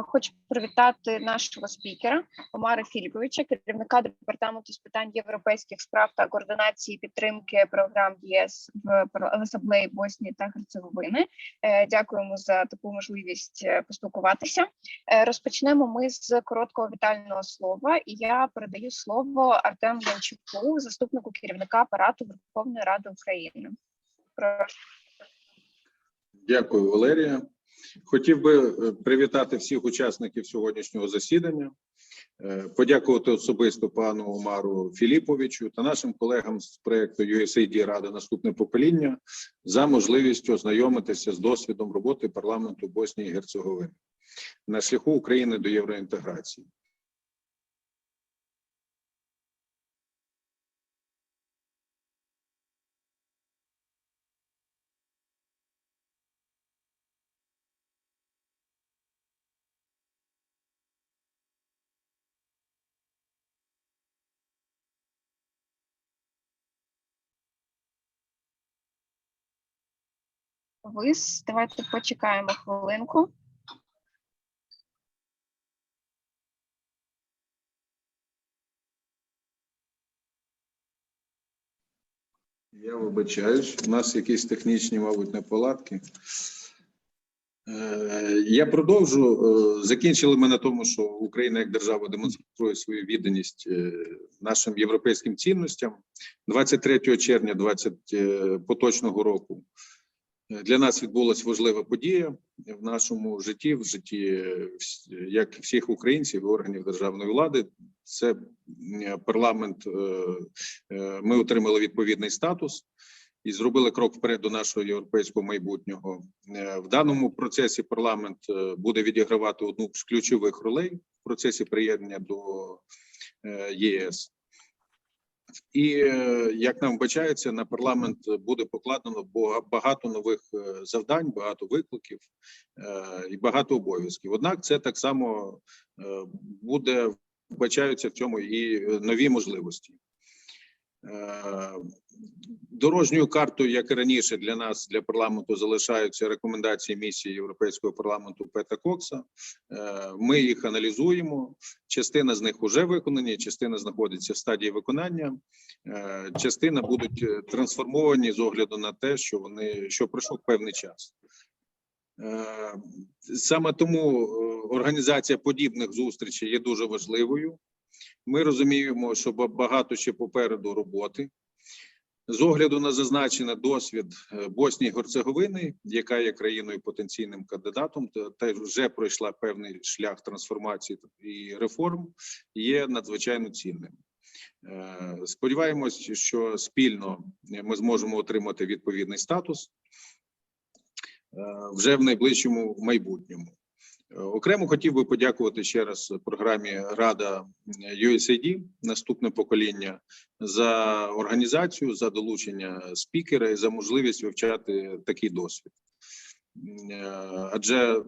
Хочу привітати нашого спікера Омара Філіповича, керівника департаменту з питань європейських справ та координації підтримки програм ЄС в Асамблеї Боснії та Герцеговини. Дякуємо за таку можливість поспілкуватися. Розпочнемо ми з короткого вітального слова. І я передаю слово Артему Янчуку, заступнику керівника Апарату Верховної Ради України. Прошу. Дякую, Валерія. Хотів би привітати всіх учасників сьогоднішнього засідання, подякувати особисто пану Омару Філіповичу та нашим колегам з проєкту USAID Рада «Наступне покоління» за можливість ознайомитися з досвідом роботи парламенту Боснії і Герцеговини на шляху України до євроінтеграції. Давайте почекаємо хвилинку. Я вибачаюсь, у нас якісь технічні, мабуть, неполадки. Я продовжу. Закінчили ми на тому, що Україна як держава демонструє свою відданість нашим європейським цінностям. 23 червня поточного року для нас відбулася важлива подія в нашому житті, в житті як всіх українців і органів державної влади. Це парламент, ми отримали відповідний статус і зробили крок вперед до нашого європейського майбутнього. В даному процесі парламент буде відігравати одну з ключових ролей в процесі приєднання до ЄС. І, як нам вбачається, на парламент буде покладено багато нових завдань, багато викликів і багато обов'язків. Однак це так само вбачаються в цьому і нові можливості. Дорожньою картою, як і раніше, для нас, для парламенту, залишаються рекомендації місії Європейського парламенту Петра Кокса. Ми їх аналізуємо. Частина з них вже виконані, частина знаходиться в стадії виконання, частина будуть трансформовані з огляду на те, що пройшов певний час. Саме тому організація подібних зустрічей є дуже важливою. Ми розуміємо, що багато ще попереду роботи. З огляду на зазначений досвід Боснії і Герцеговини, яка є країною потенційним кандидатом, та вже пройшла певний шлях трансформації і реформ, є надзвичайно цінним. Сподіваємось, що спільно ми зможемо отримати відповідний статус вже в найближчому майбутньому. Окремо хотів би подякувати ще раз програмі Рада USAID «Наступне покоління» за організацію, за долучення спікера і за можливість вивчати такий досвід. Адже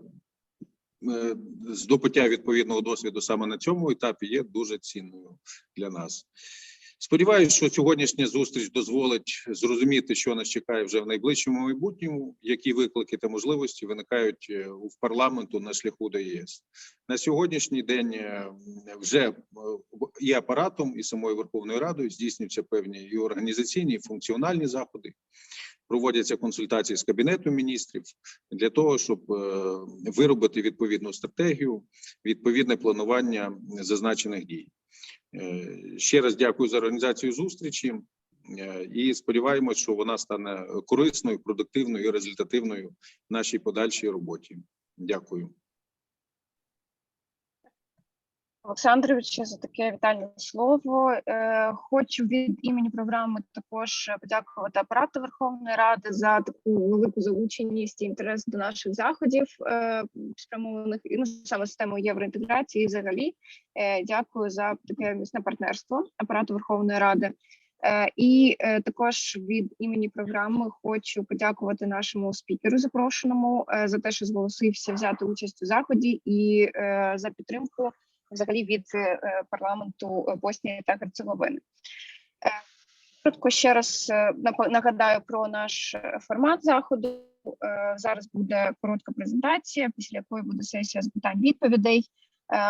здобуття відповідного досвіду саме на цьому етапі є дуже цінною для нас. Сподіваюся, що сьогоднішня зустріч дозволить зрозуміти, що нас чекає вже в найближчому майбутньому, які виклики та можливості виникають в парламенту на шляху до ЄС. На сьогоднішній день вже і апаратом, і самою Верховною Радою здійснюються певні і організаційні, і функціональні заходи. Проводяться консультації з Кабінетом міністрів для того, щоб виробити відповідну стратегію, відповідне планування зазначених дій. Ще раз дякую за організацію зустрічі і сподіваємось, що вона стане корисною, продуктивною і результативною в нашій подальшій роботі. Дякую. Олександровичу, за таке вітальне слово. Хочу від імені програми також подякувати Апарату Верховної Ради за таку велику залученість і інтерес до наших заходів, спрямованих і саме систему євроінтеграції і взагалі. Дякую за таке міцне партнерство Апарату Верховної Ради. І також від імені програми хочу подякувати нашому спікеру запрошеному за те, що зголосився взяти участь у заході і за підтримку взагалі від парламенту Боснії та Герцеговини. Коротко ще раз нагадаю про наш формат заходу. зараз буде коротка презентація, після якої буде сесія з питань-відповідей.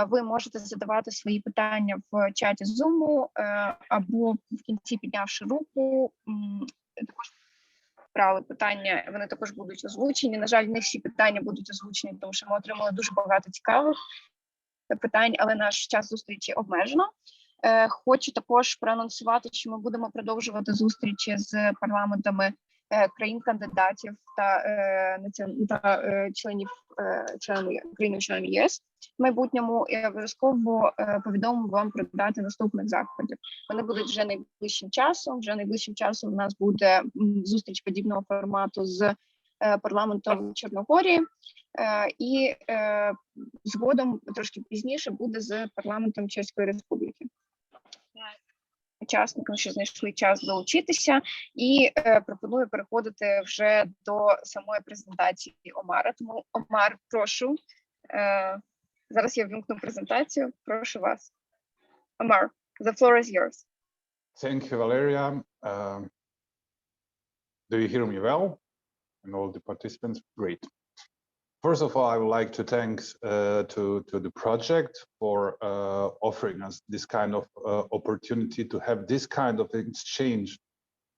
Ви можете задавати свої питання в чаті Zoom або в кінці, піднявши руку. Також брали питання, вони також будуть озвучені. На жаль, не всі питання будуть озвучені, тому що ми отримали дуже багато цікавих питань, але наш час зустрічі обмежено. Хочу також проанонсувати, що ми будемо продовжувати зустрічі з парламентами країн-кандидатів та членів країн-членів ЄС в майбутньому, і обов'язково повідомимо вам про дати наступних заходів. Вони будуть вже найближчим часом. Вже найближчим часом у нас буде зустріч подібного формату з парламентом Чорногорії, і згодом трошки пізніше буде з парламентом Чеської Республіки. Учасникам, що знайшли час долучитися, і пропоную переходити вже до самої презентації Омара. Тому, Омар, прошу. Зараз я вимкну презентацію. Прошу вас. Омар, the floor is yours. Thank you, Valeria. Do you hear me well? And all the participants? Great. First of all, I would like to thank to the project for offering us this kind of opportunity to have this kind of exchange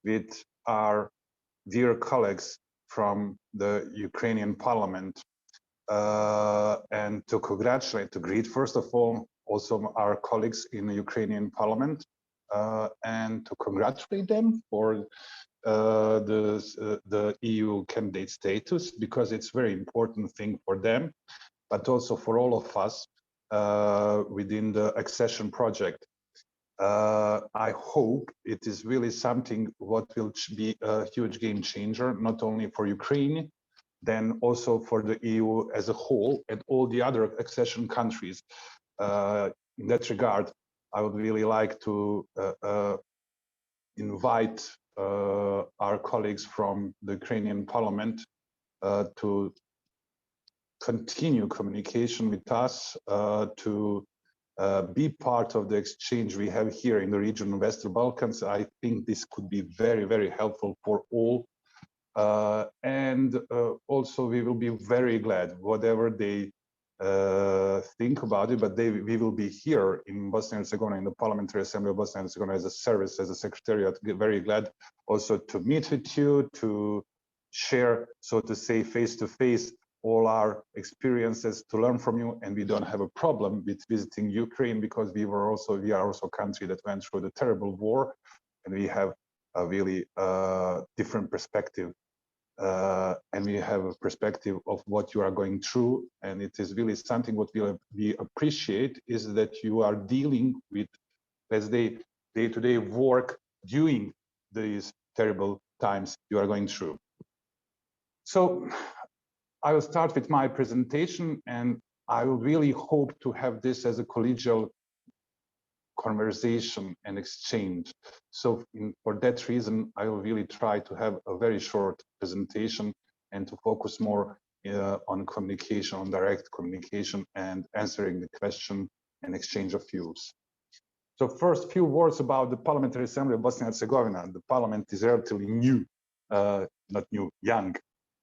with our dear colleagues from the Ukrainian Parliament, and to congratulate, to greet first of all also our colleagues in the Ukrainian Parliament, and to congratulate them for the EU candidate status, because it's very important thing for them, but also for all of us within the accession project. I hope it is really something what will be a huge game changer, not only for Ukraine, then also for the EU as a whole and all the other accession countries. In that regard, I would really like to invite our colleagues from the Ukrainian Parliament to continue communication with us, to be part of the exchange we have here in the region of Western Balkans. I think this could be very, very helpful for all. And also we will be very glad, whatever they think about it, but we will be here in Bosnia and Herzegovina, in the Parliamentary Assembly of Bosnia and Herzegovina as a service, as a secretariat. Very glad also to meet with you, to share, so to say, face to face all our experiences, to learn from you. And we don't have a problem with visiting Ukraine, because we are also a country that went through the terrible war, and we have a really different perspective. And we have a perspective of what you are going through, and it is really something what we appreciate is that you are dealing with, let's say, day-to-day work during these terrible times you are going through. So I will start with my presentation, and I will really hope to have this as a collegial conversation and exchange. So for that reason, I will really try to have a very short presentation and to focus more on communication, on direct communication, and answering the question and exchange of views. So first, few words about the Parliamentary Assembly of Bosnia and Herzegovina. The parliament is relatively new, not new, young.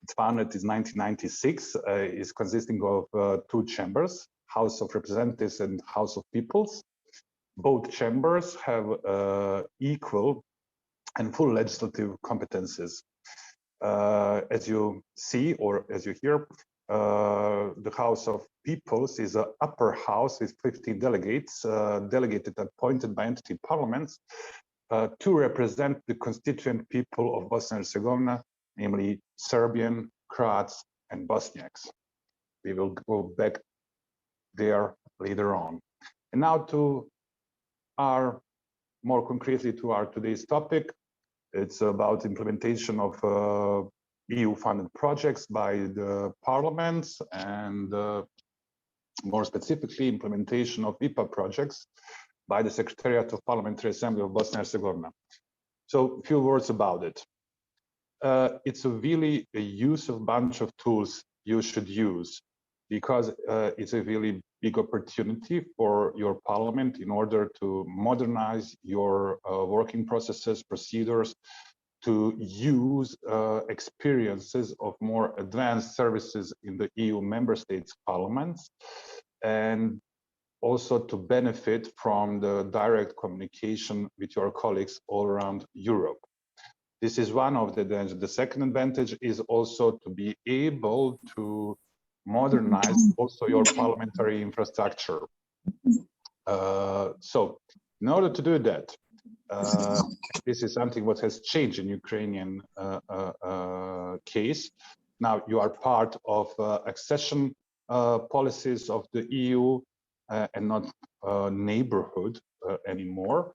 It's founded in 1996, is consisting of two chambers, House of Representatives and House of Peoples. Both chambers have equal and full legislative competences. As you see, or as you hear, the House of Peoples is an upper house with 15 delegates, delegated appointed by entity parliaments to represent the constituent people of Bosnia and Herzegovina, namely Serbian, Croats, and Bosniaks. We will go back there later on. And now to more concretely to our today's topic. It's about implementation of EU-funded projects by the parliaments, and more specifically, implementation of IPA projects by the Secretariat of Parliamentary Assembly of Bosnia and Herzegovina. So a few words about it. It's a really a use of bunch of tools you should use, because it's a really big opportunity for your parliament in order to modernize your working processes, procedures, to use experiences of more advanced services in the EU member states parliaments, and also to benefit from the direct communication with your colleagues all around Europe. This is one of the advantages. The second advantage is also to be able to modernize also your parliamentary infrastructure. So in order to do that, this is something what has changed in Ukrainian case. Now you are part of accession policies of the EU and not neighborhood anymore.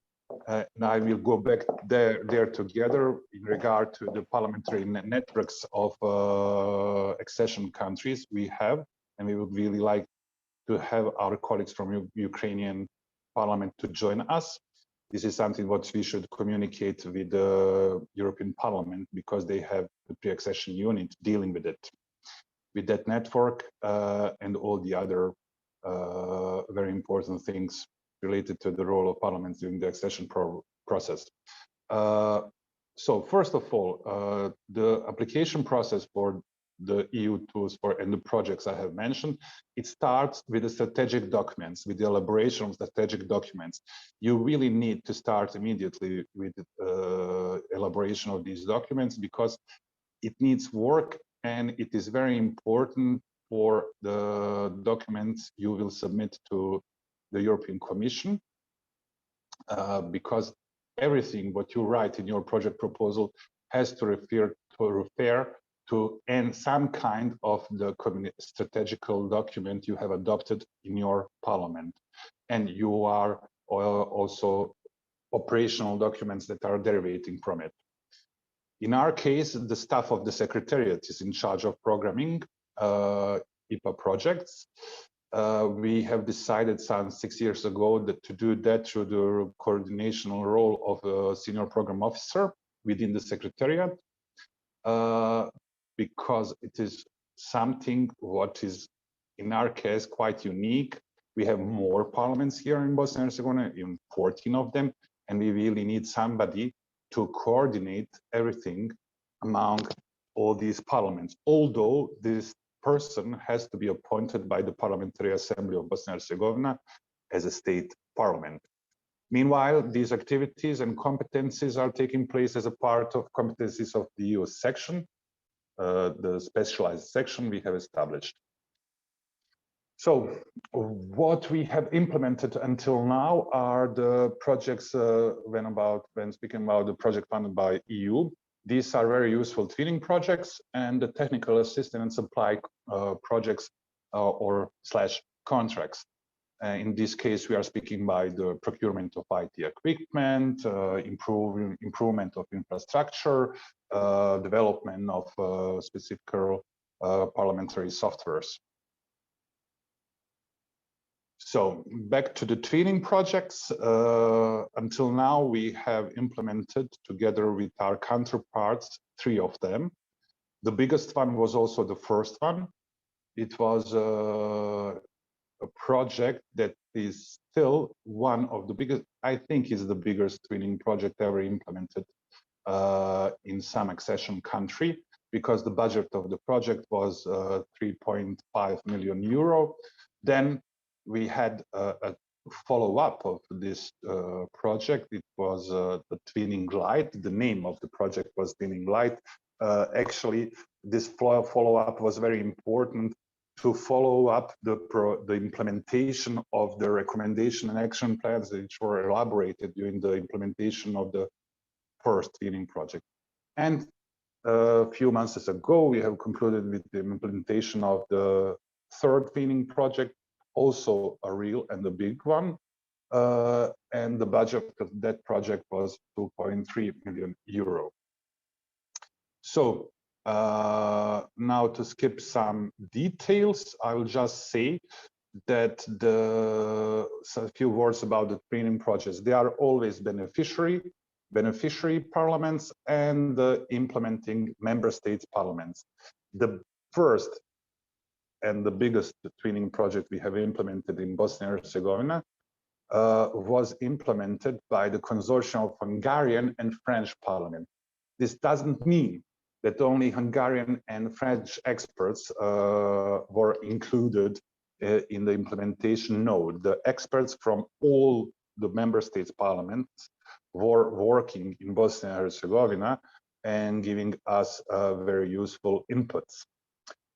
And I will go back there together in regard to the parliamentary networks of accession countries we have, and we would really like to have our colleagues from Ukrainian parliament to join us. This is something what we should communicate with the European Parliament, because they have the pre-accession unit dealing with it, with that network and all the other very important things related to the role of parliaments during the accession process. So first of all, the application process for the EU tools and the projects I have mentioned, it starts with the strategic documents, with the elaboration of strategic documents. You really need to start immediately with elaboration of these documents, because it needs work, and it is very important for the documents you will submit to the European Commission, because everything what you write in your project proposal has to refer to some kind of the strategical document you have adopted in your parliament, and you are also operational documents that are derivating from it. In our case, the staff of the Secretariat is in charge of programming IPA projects. We have decided some 6 years ago that to do that through the coordinational role of a senior program officer within the Secretariat, because it is something what is, in our case, quite unique. We have more parliaments here in Bosnia and Herzegovina, even 14 of them, and we really need somebody to coordinate everything among all these parliaments, although this person has to be appointed by the Parliamentary Assembly of Bosnia and Herzegovina as a state parliament. Meanwhile, these activities and competencies are taking place as a part of competencies of the EU section, the specialized section we have established. So what we have implemented until now are the projects, when speaking about the project funded by EU. These are very useful twinning projects and the technical assistance and supply projects / contracts. In this case, we are speaking by the procurement of IT equipment, improvement of infrastructure, development of specific parliamentary softwares. So back to the twinning projects. Until now, we have implemented together with our counterparts 3 of them. The biggest one was also the first one. It was a project that is still one of the biggest, I think is the biggest twinning project ever implemented in some accession country, because the budget of the project was 3.5 million euro. Then we had a follow-up of this project. It was the Twinning Light. The name of the project was Twinning Light. Actually, this follow-up was very important to follow up the implementation of the recommendation and action plans which were elaborated during the implementation of the first twinning project. And a few months ago, we have concluded with the implementation of the third twinning project, also a real and a big one. And the budget of that project was 2.3 million euro. So now to skip some details, I will just say that a few words about the twinning projects. They are always beneficiary parliaments and the implementing member states parliaments. The first and the biggest twinning project we have implemented in Bosnia and Herzegovina was implemented by the consortium of Hungarian and French parliament. This doesn't mean that only Hungarian and French experts were included in the implementation. No, the experts from all the member states' parliaments were working in Bosnia and Herzegovina and giving us very useful inputs.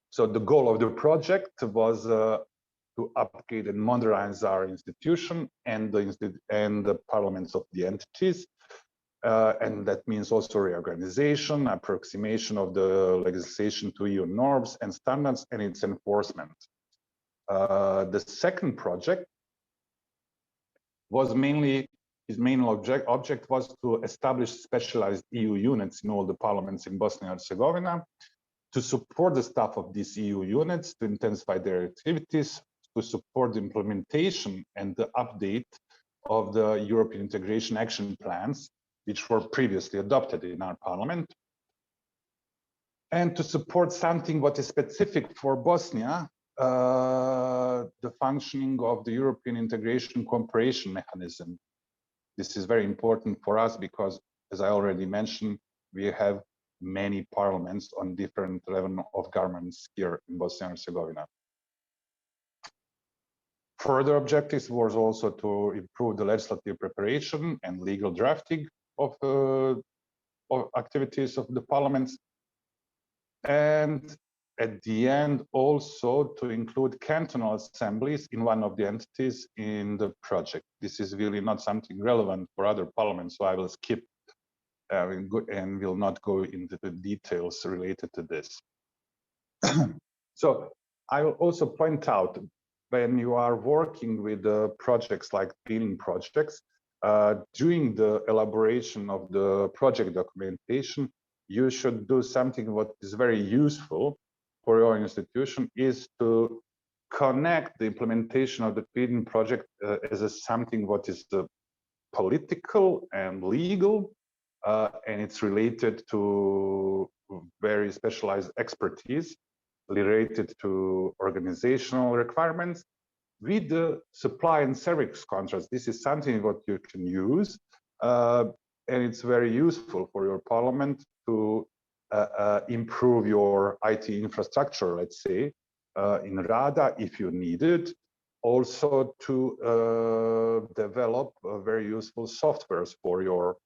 So the goal of the project was to upgrade and modernize our institution and the parliaments of the entities. And that means also reorganization, approximation of the legislation to EU norms and standards, and its enforcement. The second project was his main object was to establish specialized EU units in all the parliaments in Bosnia and Herzegovina, to support the staff of these EU units, to intensify their activities, to support the implementation and the update of the European integration action plans, which were previously adopted in our parliament, and to support something what is specific for Bosnia, the functioning of the European integration cooperation mechanism. This is very important for us because, as I already mentioned, we have many parliaments on different levels of governments here in Bosnia and Herzegovina. Further objectives was also to improve the legislative preparation and legal drafting of activities of the parliaments, and at the end also to include cantonal assemblies in one of the entities in the project. This is really not something relevant for other parliaments, so I will skip and will not go into the details related to this. So I will also point out, when you are working with projects like twinning projects, during the elaboration of the project documentation, you should do something what is very useful for your institution, is to connect the implementation of the twinning project as something what is political and legal, and it's related to very specialized expertise related to organizational requirements with the supply and service contracts. This is something what you can use, and it's very useful for your parliament to improve your IT infrastructure, let's say, in Rada if you need it. Also to develop very useful softwares for your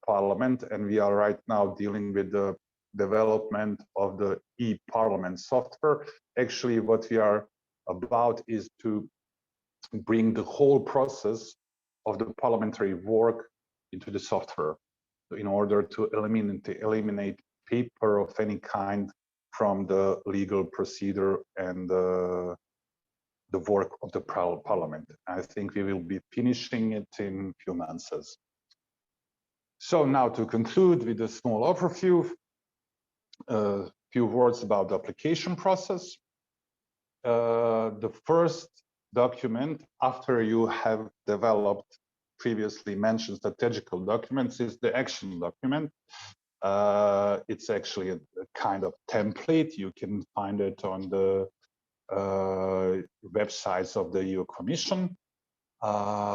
parliament, and we are right now dealing with the development of the e-parliament software. Actually, what we are about is to bring the whole process of the parliamentary work into the software in order to eliminate paper of any kind from the legal procedure and the work of the parliament. I think we will be finishing it in a few months. So now to conclude with a small overview, a few words about the application process. The first document after you have developed previously mentioned strategical documents is the action document. It's actually a kind of template. You can find it on the websites of the EU Commission,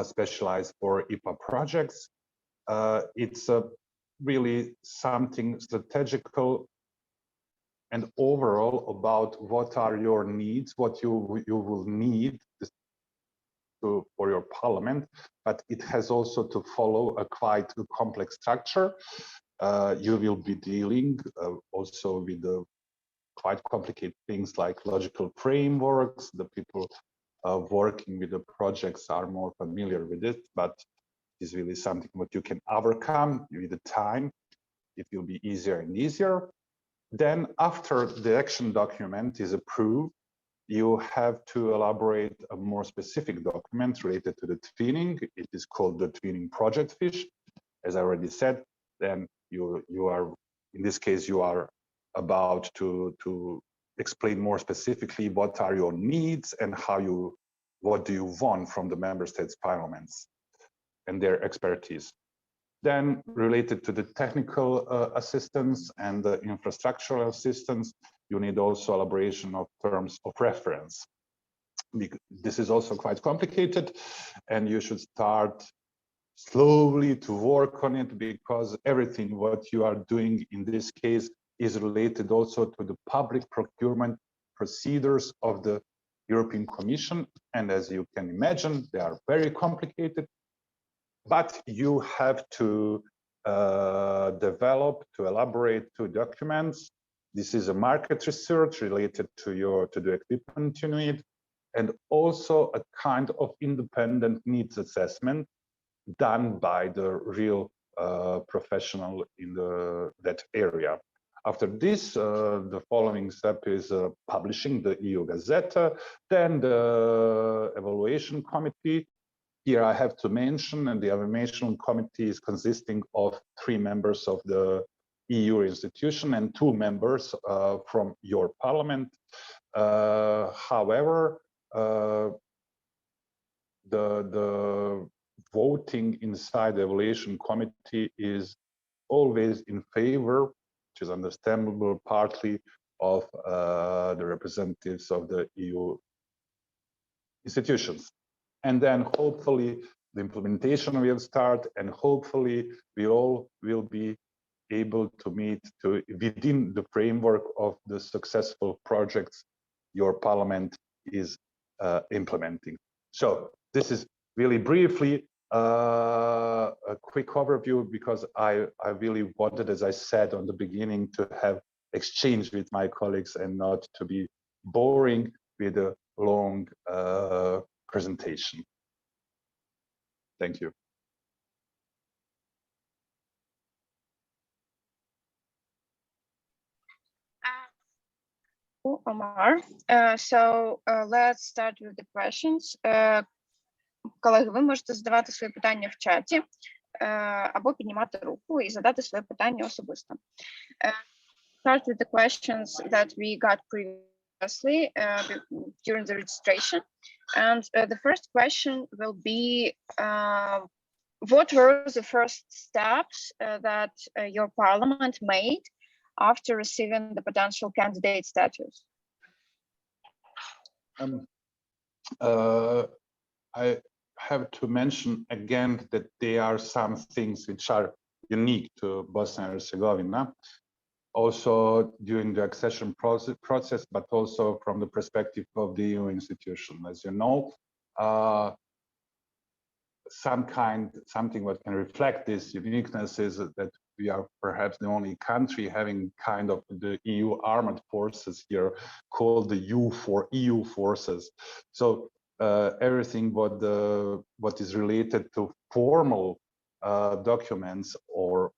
specialized for IPA projects. It's really something strategical and overall about what are your needs, what you will need for your parliament, but it has also to follow a quite complex structure. You will be dealing also with the quite complicated things like logical frameworks. The people working with the projects are more familiar with it, but it's really something what you can overcome with the time. It will be easier and easier. Then after the action document is approved, you have to elaborate a more specific document related to the twinning. It is called the twinning project fish. As I already said, then you are, in this case, you are about to explain more specifically what are your needs and what do you want from the member states' parliaments and their expertise. Then related to the technical assistance and the infrastructural assistance, you need also elaboration of terms of reference. This is also quite complicated, and you should start slowly to work on it, because everything what you are doing in this case is related also to the public procurement procedures of the European Commission. And as you can imagine, they are very complicated, but you have to develop, to elaborate 2 documents. This is a market research related to the equipment you need, and also a kind of independent needs assessment done by the real professional in that area. After this, the following step is publishing the EU Gazette, then the evaluation committee. Here I have to mention, and the evaluation committee is consisting of 3 members of the EU institution and 2 members from your parliament. However, the voting inside the evaluation committee is always in favor, which is understandable, partly of the representatives of the EU institutions. And then hopefully the implementation will start, and hopefully we all will be able to meet within the framework of the successful projects your parliament is implementing. So this is really briefly a quick overview, because I really wanted, as I said on the beginning, to have exchange with my colleagues and not to be boring with a long presentation. Thank you. Omar. Let's start with the questions. Колеги, ви можете задавати свої питання в чаті або піднімати руку і задати своє питання особисто. Start with the questions that we got previously during the registration. And the first question will be, what were the first steps that your parliament made after receiving the potential candidate status? I have to mention again that there are some things which are unique to Bosnia and Herzegovina, also during the accession process, but also from the perspective of the EU institution. As you know, something what can reflect this uniqueness is that we are perhaps the only country having kind of the EU armed forces here, called the EU forces. So everything what is related to formal documents or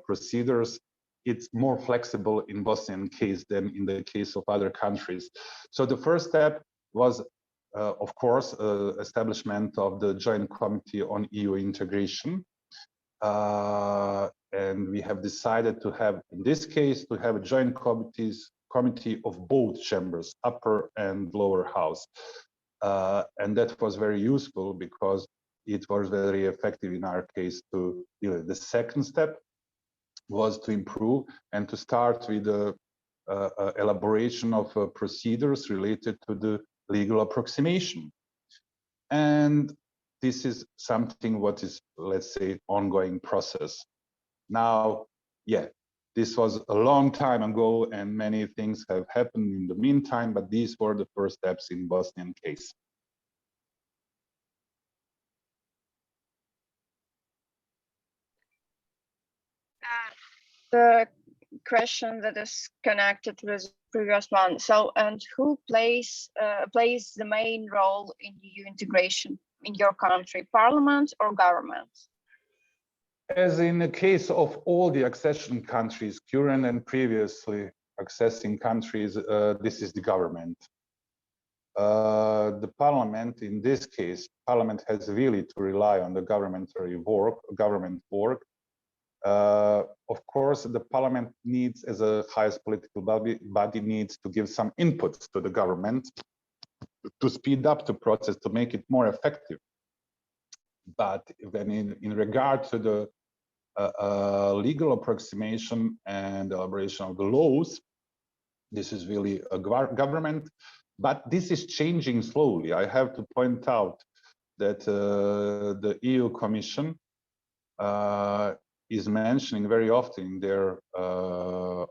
procedures, it's more flexible in Bosnian case than in the case of other countries. So the first step was, of course, establishment of the Joint Committee on EU Integration. And we have decided to have, in this case, to have a joint committee of both chambers, upper and lower house. And that was very useful because it was very effective in our case to deal with. The second step was to improve and to start with the elaboration of procedures related to the legal approximation. And this is something what is, let's say, ongoing process. Now, yeah, this was a long time ago and many things have happened in the meantime, but these were the first steps in Bosnian case. The question that is connected with the previous one. So, and who plays the main role in EU integration in your country, parliament or government? As in the case of all the accession countries, current and previously accessing countries, this is the government. The parliament, in this case, parliament has really to rely on the government work. Of course, the parliament needs, as a highest political body, needs to give some inputs to the government to speed up the process, to make it more effective. But when in regard to the legal approximation and elaboration of the laws, this is really a government, but this is changing slowly. I have to point out that the EU Commission is mentioning very often in their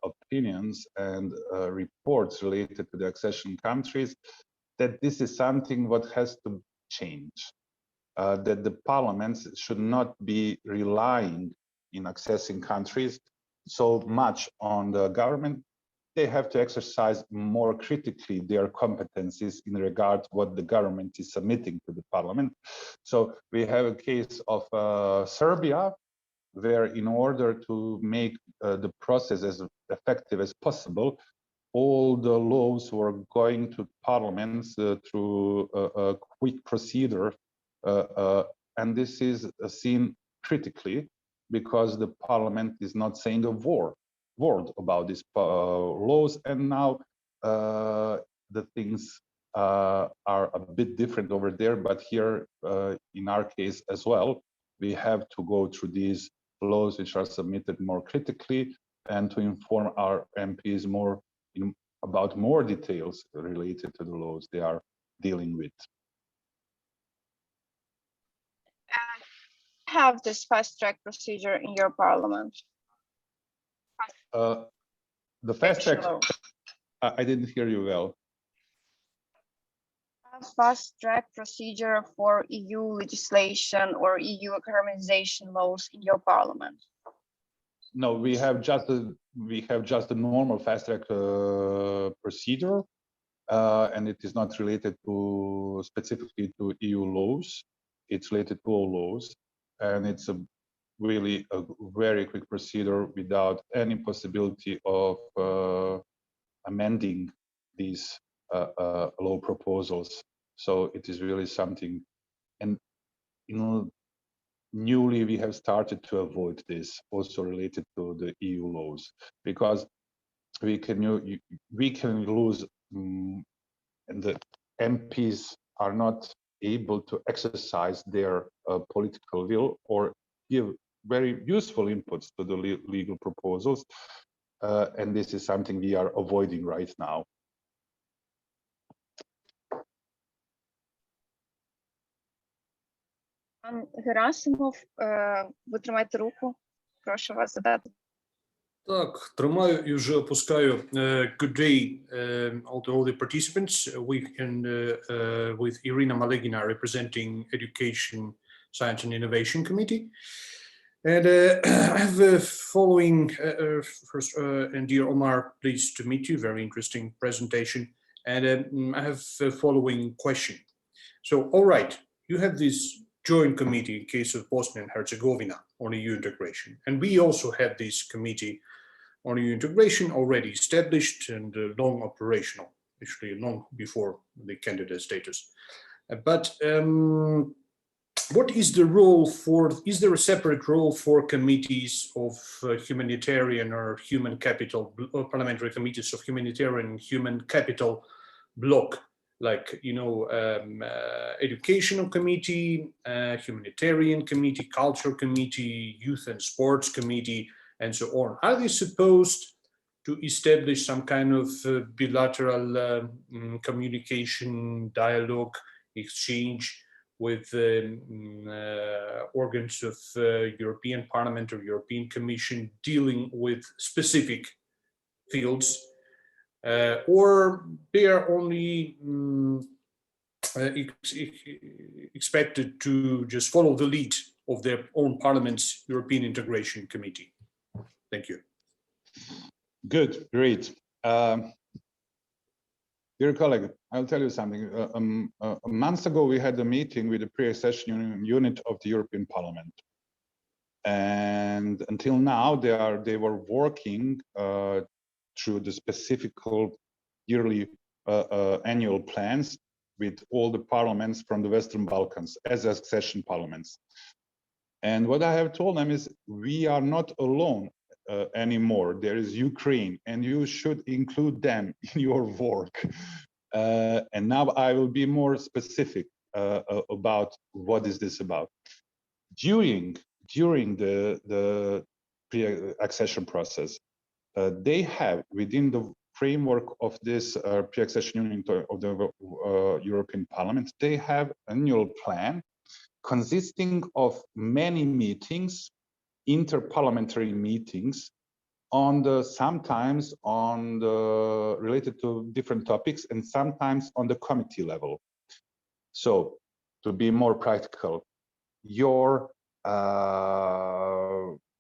opinions and reports related to the accession countries, that this is something what has to change, that the parliaments should not be relying in accessing countries so much on the government. They have to exercise more critically their competencies in regard to what the government is submitting to the parliament. So we have a case of Serbia, where in order to make the process as effective as possible, all the laws were going to parliaments through a quick procedure. And this is seen critically because the parliament is not saying a word about these laws. And now the things are a bit different over there, but here in our case as well, we have to go through these laws which are submitted more critically and to inform our MPs more about more details related to the laws they are dealing with. Have this fast track procedure in your parliament? The fast track, I didn't hear you well. Fast track procedure for EU legislation or EU harmonization laws in your parliament? No, we have just a normal fast track procedure, and it is not related to specifically to EU laws. It's related to all laws, and it's really a very quick procedure without any possibility of amending these law proposals. So it is really something, and newly we have started to avoid this, also related to the EU laws, because we can lose, and the MPs are not able to exercise their political will or give very useful inputs to the legal proposals, and this is something we are avoiding right now. Пан Герасимов, ви тримайте руку. Прошу вас задати. Так, тримаю і вже опускаю. Good day, all the participants. With Irina Malegina representing Education, Science and Innovation Committee. And I have following, first, and dear Omar, pleased to meet you. Very interesting presentation. And I have the following question. So, all right, you have this joint committee in case of Bosnia and Herzegovina on EU integration. And we also have this committee on EU integration already established and long operational, actually long before the candidate status. But what is the role for, is there a separate role for committees of humanitarian or human capital, or parliamentary committees of humanitarian and human capital block? Like, you know, educational committee, humanitarian committee, culture committee, youth and sports committee, and so on. Are they supposed to establish some kind of bilateral communication, dialogue, exchange with organs of European Parliament or European Commission dealing with specific fields? Or they are only expected to just follow the lead of their own parliament's European Integration Committee? Thank you. Good, great. Dear colleague, I'll tell you something. A month ago, we had a meeting with the pre-accession unit of the European Parliament. And until now, they were working through the specific yearly annual plans with all the parliaments from the Western Balkans as accession parliaments. And what I have told them is we are not alone anymore. There is Ukraine, and you should include them in your work. And now I will be more specific about what is this about. During the pre-accession process, they have, within the framework of this pre-accession union of the European Parliament, they have an annual plan consisting of many meetings, interparliamentary meetings, sometimes on the related to different topics and sometimes on the committee level. So to be more practical, your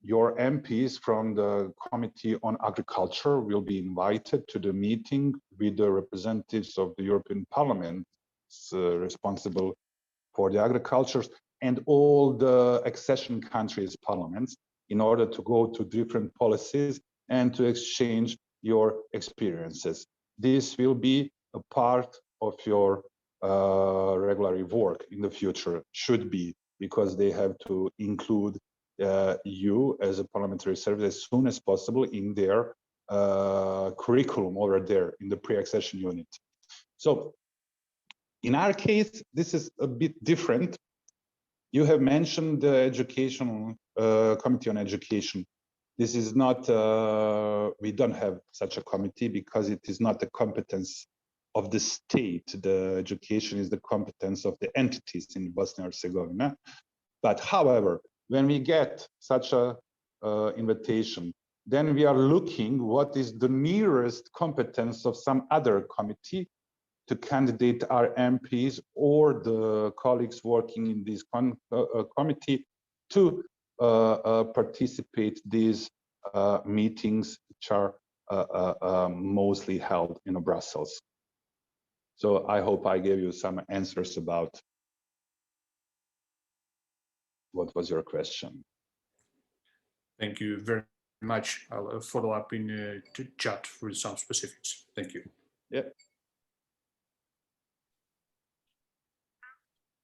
MPs from the Committee on Agriculture will be invited to the meeting with the representatives of the European Parliament responsible for the agriculture and all the accession countries' parliaments in order to go to different policies and to exchange your experiences. This will be a part of your regular work in the future, should be, because they have to include you as a parliamentary service as soon as possible in their curriculum over there in the pre-accession unit. So in our case, this is a bit different. You have mentioned the educational committee on education. This is not, we don't have such a committee because it is not the competence of the state. The education is the competence of the entities in Bosnia and Herzegovina. But however, when we get such a invitation, then we are looking what is the nearest competence of some other committee to candidate our MPs or the colleagues working in this committee to participate these meetings, which are mostly held in Brussels. So I hope I gave you some answers about what was your question. Thank you very much. I'll follow up in chat with some specifics. Thank you. Yeah.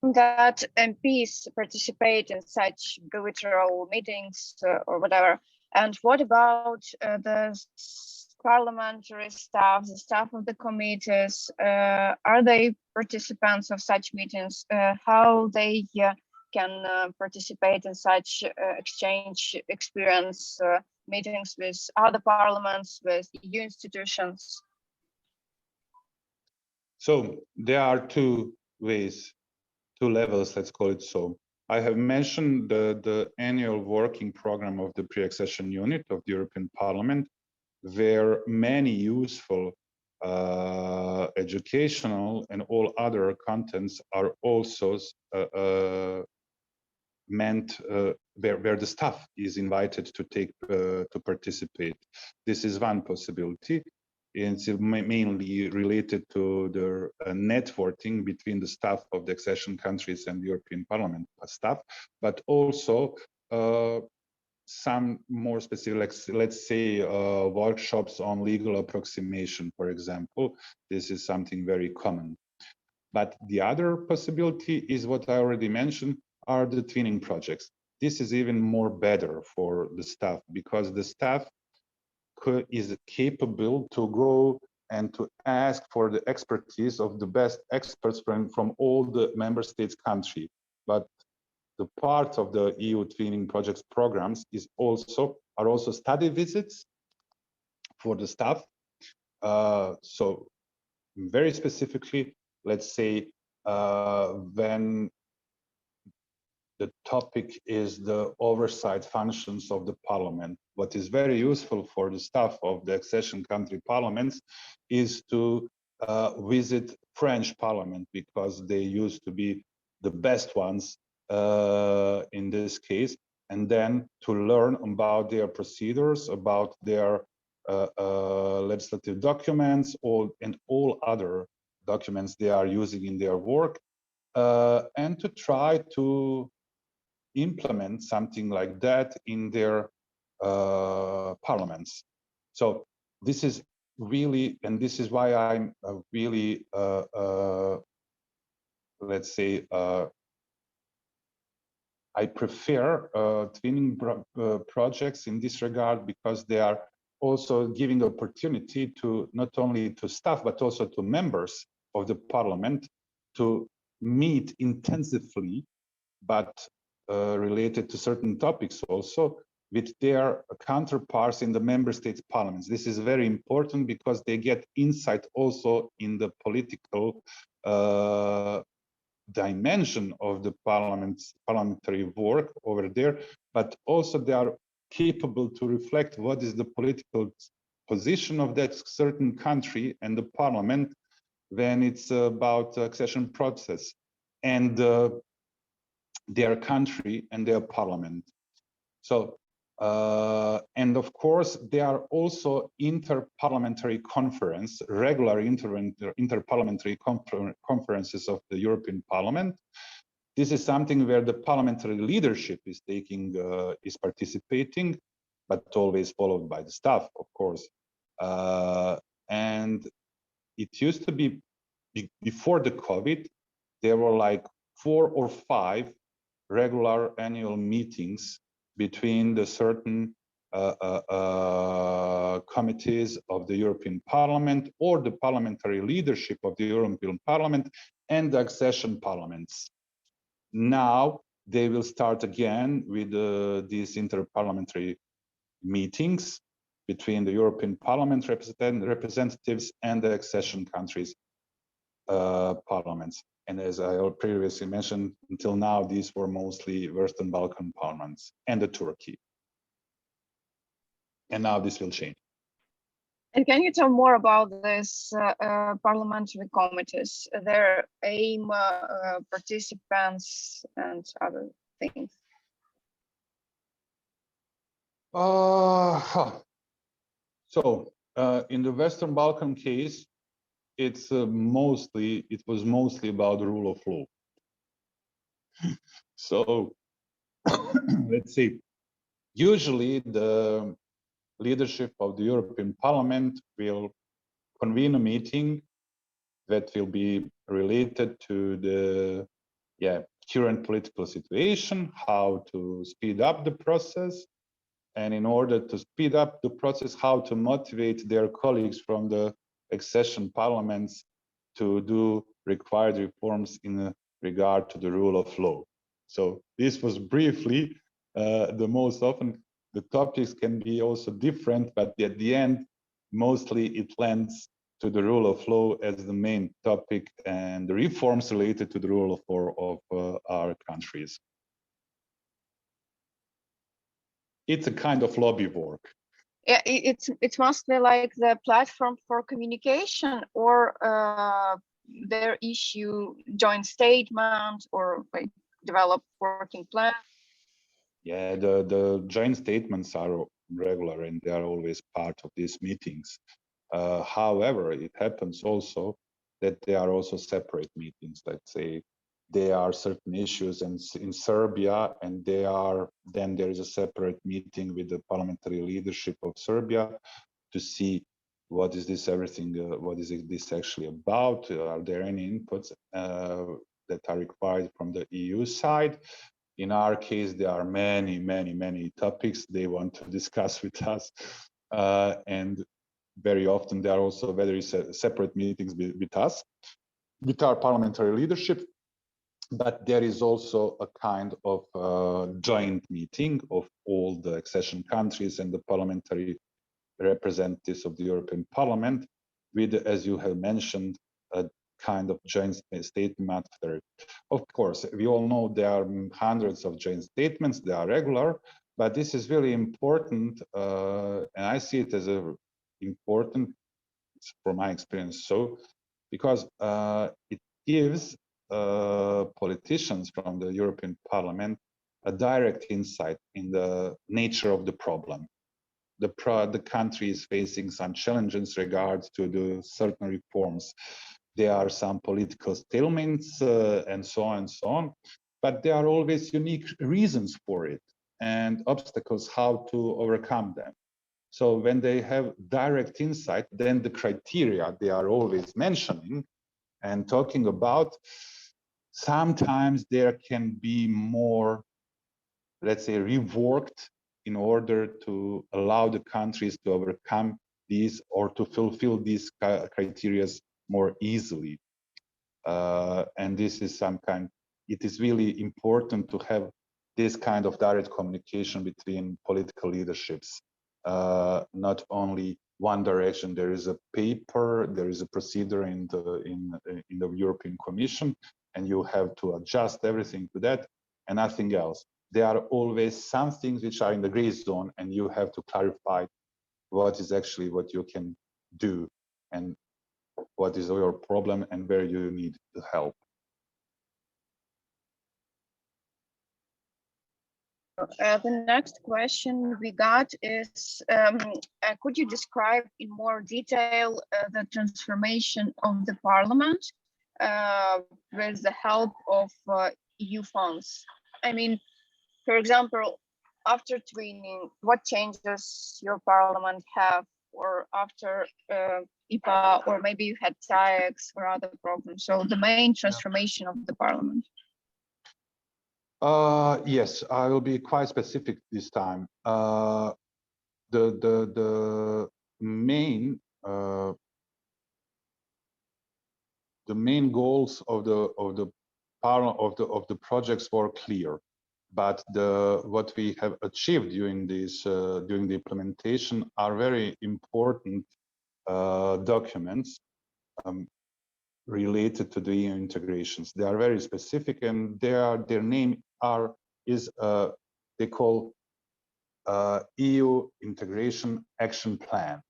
That MPs participate in such bilateral meetings or whatever. And what about the parliamentary staff, the staff of the committees? Are they participants of such meetings? How they can participate in such exchange experience meetings with other parliaments, with EU institutions? So there are two ways, two levels, let's call it so. I have mentioned the annual working program of the pre-accession unit of the European Parliament, where many useful educational and all other contents are also meant where the staff is invited to take to participate. This is one possibility. It's mainly related to the networking between the staff of the accession countries and the European Parliament staff, but also some more specific, like, let's say, workshops on legal approximation, for example. This is something very common. But the other possibility is what I already mentioned, are the twinning projects. This is even more better for the staff because the staff is capable to go and to ask for the expertise of the best experts from all the member states country. But the part of the EU twinning projects programs are also study visits for the staff. So very specifically, let's say when the topic is the oversight functions of the parliament. What is very useful for the staff of the accession country parliaments is to visit French parliament because they used to be the best ones in this case, and then to learn about their procedures, about their legislative documents, and all other documents they are using in their work, and to try to implement something like that in their parliaments. So this is really, and this is why I'm really, let's say, I prefer twinning projects in this regard because they are also giving the opportunity to not only to staff but also to members of the parliament to meet intensively, but related to certain topics also with their counterparts in the member states parliaments. This is very important because they get insight also in the political dimension of the parliamentary work over there, but also they are capable to reflect what is the political position of that certain country and the parliament when it's about accession process and their country and their parliament. So, and of course, there are also inter-parliamentary conference, regular inter-parliamentary conferences of the European Parliament. This is something where the parliamentary leadership is participating, but always followed by the staff, of course. And it used to be before the COVID, there were like 4 or 5 regular annual meetings between the certain committees of the European Parliament or the parliamentary leadership of the European Parliament and the accession parliaments. Now they will start again with these interparliamentary meetings between the European Parliament representatives and the accession countries' parliaments. And as I previously mentioned, until now, these were mostly Western Balkan parliaments and the Turkey. And now this will change. And can you tell more about this parliamentary committees, their aim, participants, and other things? So in the Western Balkan case, it was mostly about the rule of law. So let's see. Usually the leadership of the European Parliament will convene a meeting that will be related to the current political situation, how to speed up the process, and in order to speed up the process, how to motivate their colleagues from the accession parliaments to do required reforms in regard to the rule of law. So this was briefly the most often. The topics can be also different, but at the end, mostly it lands to the rule of law as the main topic and the reforms related to the rule of law of our countries. It's a kind of lobby work. Yeah, it's mostly like the platform for communication, or their issue joint statement, or like develop working plan. Yeah, the joint statements are regular and they are always part of these meetings. However, it happens also that there are also separate meetings. Let's say there are certain issues in Serbia, and then there is a separate meeting with the parliamentary leadership of Serbia to see what is this actually about? Are there any inputs that are required from the EU side? In our case, there are many topics they want to discuss with us, and very often there are also very separate meetings with us, with our parliamentary leadership. But there is also a kind of joint meeting of all the accession countries and the parliamentary representatives of the European Parliament, with, as you have mentioned, a kind of joint statement. Of course, we all know there are hundreds of joint statements, they are regular, but this is really important, and I see it as important from my experience. So, because it gives politicians from the European Parliament a direct insight in the nature of the problem. The country is facing some challenges in regards to the certain reforms. There are some political stalemates and so on, but there are always unique reasons for it and obstacles how to overcome them. So when they have direct insight, then the criteria they are always mentioning and talking about, sometimes there can be more, let's say, reworked in order to allow the countries to overcome these or to fulfill these criteria more easily. And this is it is really important to have this kind of direct communication between political leaderships. Not only one direction. There is a paper, there is a procedure in the European Commission, and you have to adjust everything to that and nothing else. There are always some things which are in the gray zone, and you have to clarify what is actually what you can do and what is your problem and where you need the help. The next question we got is, could you describe in more detail the transformation of the parliament with the help of EU funds? I mean, for example, after twinning, what changes your parliament have, or after IPA, or maybe you had TAEX or other programs? So the main transformation of the parliament. Yes, I will be quite specific this time. The main goals of the projects were clear, but what we have achieved during the implementation are very important documents related to the EU integrations. They are very specific, and their name they call EU Integration Action Plan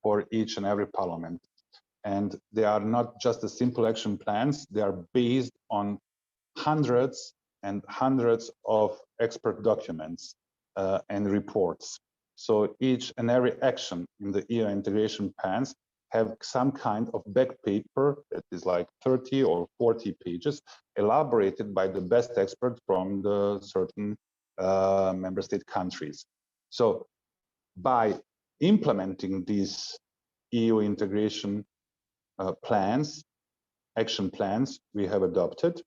for each and every parliament. And they are not just a simple action plans, they are based on hundreds and hundreds of expert documents and reports. So each and every action in the EU integration plans have some kind of back paper that is like 30 or 40 pages, elaborated by the best experts from the certain member state countries. So by implementing these EU integration action plans we have adopted,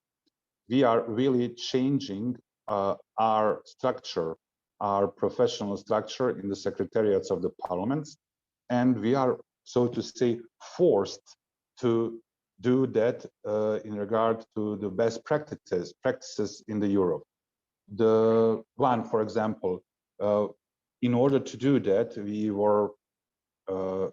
we are really changing our structure, our professional structure in the secretariats of the parliaments, and we are, so to say, forced to do that in regard to the best practices in the Europe. The one, for example, in order to do that, we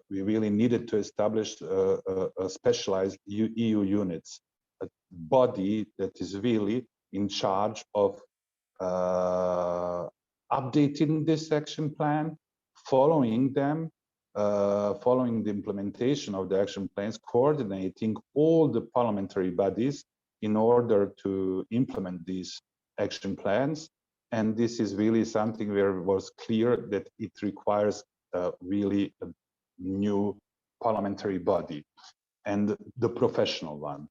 really needed to establish a specialized EU units, a body that is really in charge of updating this action plan, following them, following the implementation of the action plans, coordinating all the parliamentary bodies in order to implement these action plans. And this is really something where it was clear that it requires really a new parliamentary body and the professional one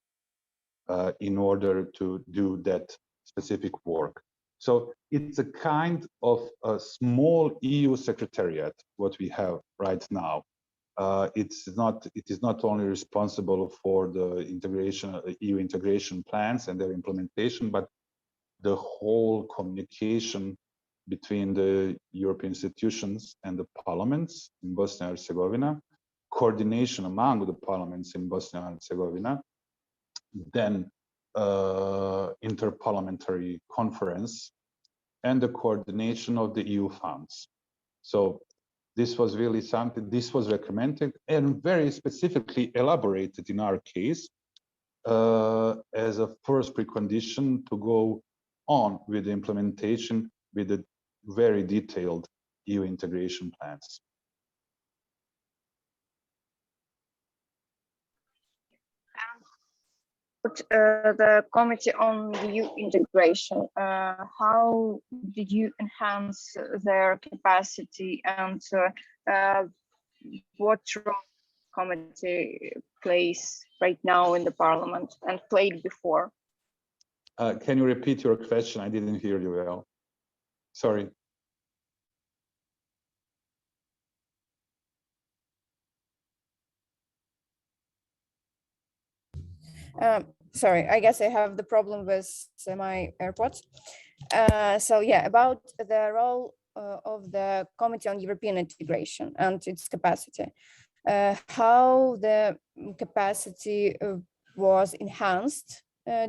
in order to do that specific work. So it's a kind of a small EU secretariat, what we have right now. It is not only responsible for the EU integration plans and their implementation, but the whole communication between the European institutions and the parliaments in Bosnia and Herzegovina, coordination among the parliaments in Bosnia and Herzegovina, then interparliamentary conference, and the coordination of the EU funds. So this was really something, this was recommended and very specifically elaborated in our case as a first precondition to go on with the implementation with the very detailed EU integration plans. The Committee on EU Integration, how did you enhance their capacity, and what role the committee plays right now in the Parliament and played before? Can you repeat your question? I didn't hear you well. Sorry. Sorry, I guess I have the problem with my AirPods. So yeah, about the role of the Committee on European Integration and its capacity. How the capacity was enhanced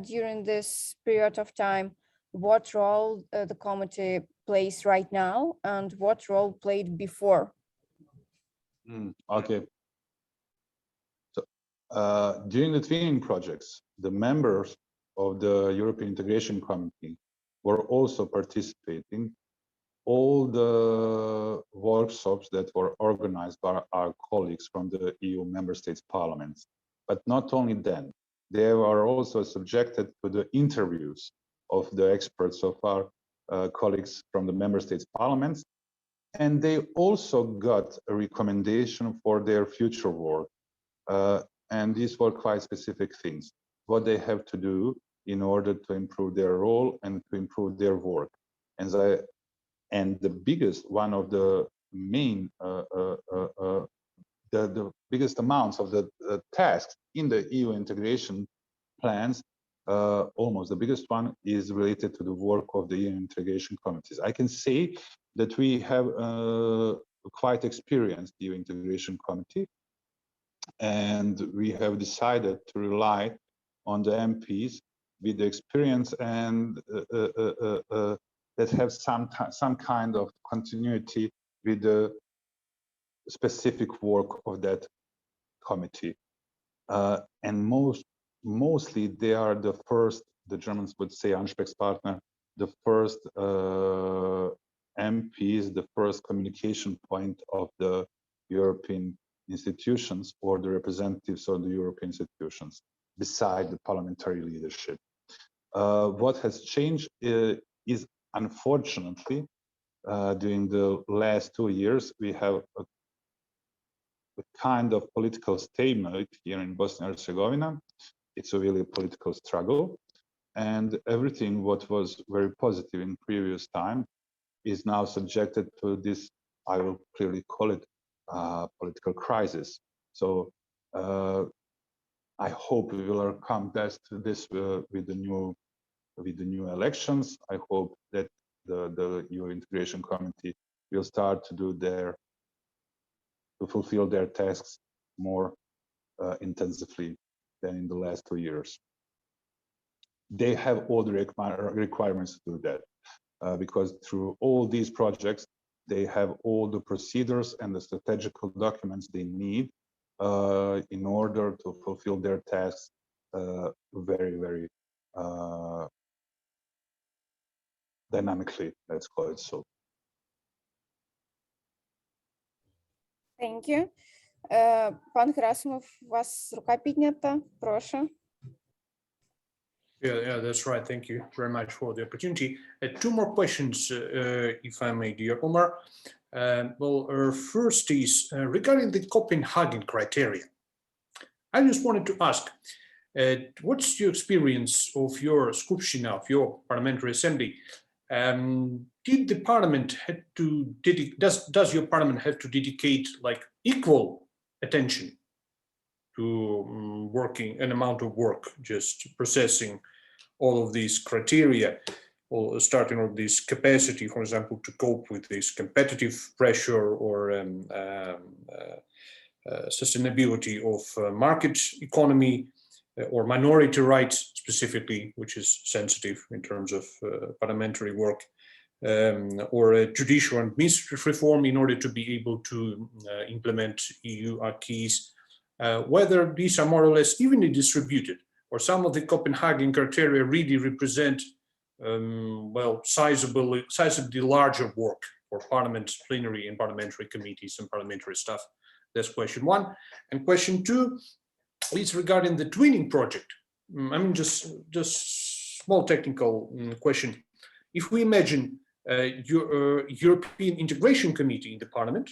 during this period of time, what role the committee plays right now, and what role played before? Okay. So during the twinning projects, the members of the European Integration Committee were also participating all the workshops that were organized by our colleagues from the EU member states parliaments. But not only then, they were also subjected to the interviews of the experts of our colleagues from the member states parliaments. And they also got a recommendation for their future work. And these were quite specific things, what they have to do in order to improve their role and to improve their work. And the biggest, one of the main, the biggest amounts of the tasks in the EU integration plans, almost the biggest one, is related to the work of the EU integration committees. I can say that we have quite experienced EU integration committee, and we have decided to rely on the MPs with the experience and that have some kind of continuity with the specific work of that committee. And mostly they are the first, the Germans would say Ansprechpartner, the first MPs, the first communication point of the European institutions or the representatives of the European institutions, beside the parliamentary leadership. What has changed is, unfortunately, during the last 2 years, we have a kind of political stalemate here in Bosnia and Herzegovina. It's a really political struggle, and everything what was very positive in previous time is now subjected to this, I will clearly call it, political crisis. So I hope we will come best to this with the new elections. I hope that the EU Integration Committee will start to do to fulfill their tasks more intensively than in the last 2 years. They have all the requirements to do that because through all these projects, they have all the procedures and the strategical documents they need in order to fulfill their tasks very, very dynamically, let's call it so. Thank you. Пан Герасимов, у вас рука піднята, прошу. Yeah, that's right. Thank you very much for the opportunity. 2 more questions, if I may, dear Omar. Well, first is regarding the Copenhagen criteria. I just wanted to ask, what's your experience of your Skupština, of your parliamentary assembly? Did the parliament had to does your parliament have to dedicate like equal attention to working an amount of work, just processing all of these criteria, or starting with this capacity, for example, to cope with this competitive pressure or sustainability of market economy or minority rights specifically, which is sensitive in terms of parliamentary work, or judicial and administrative reform in order to be able to implement EU acquis, whether these are more or less evenly distributed, or some of the Copenhagen criteria really represent well, sizably larger work for Parliament plenary and parliamentary committees and parliamentary staff. That's question 1. And question 2 is regarding the twinning project. I mean, just small technical question. If we imagine your European Integration Committee in the Parliament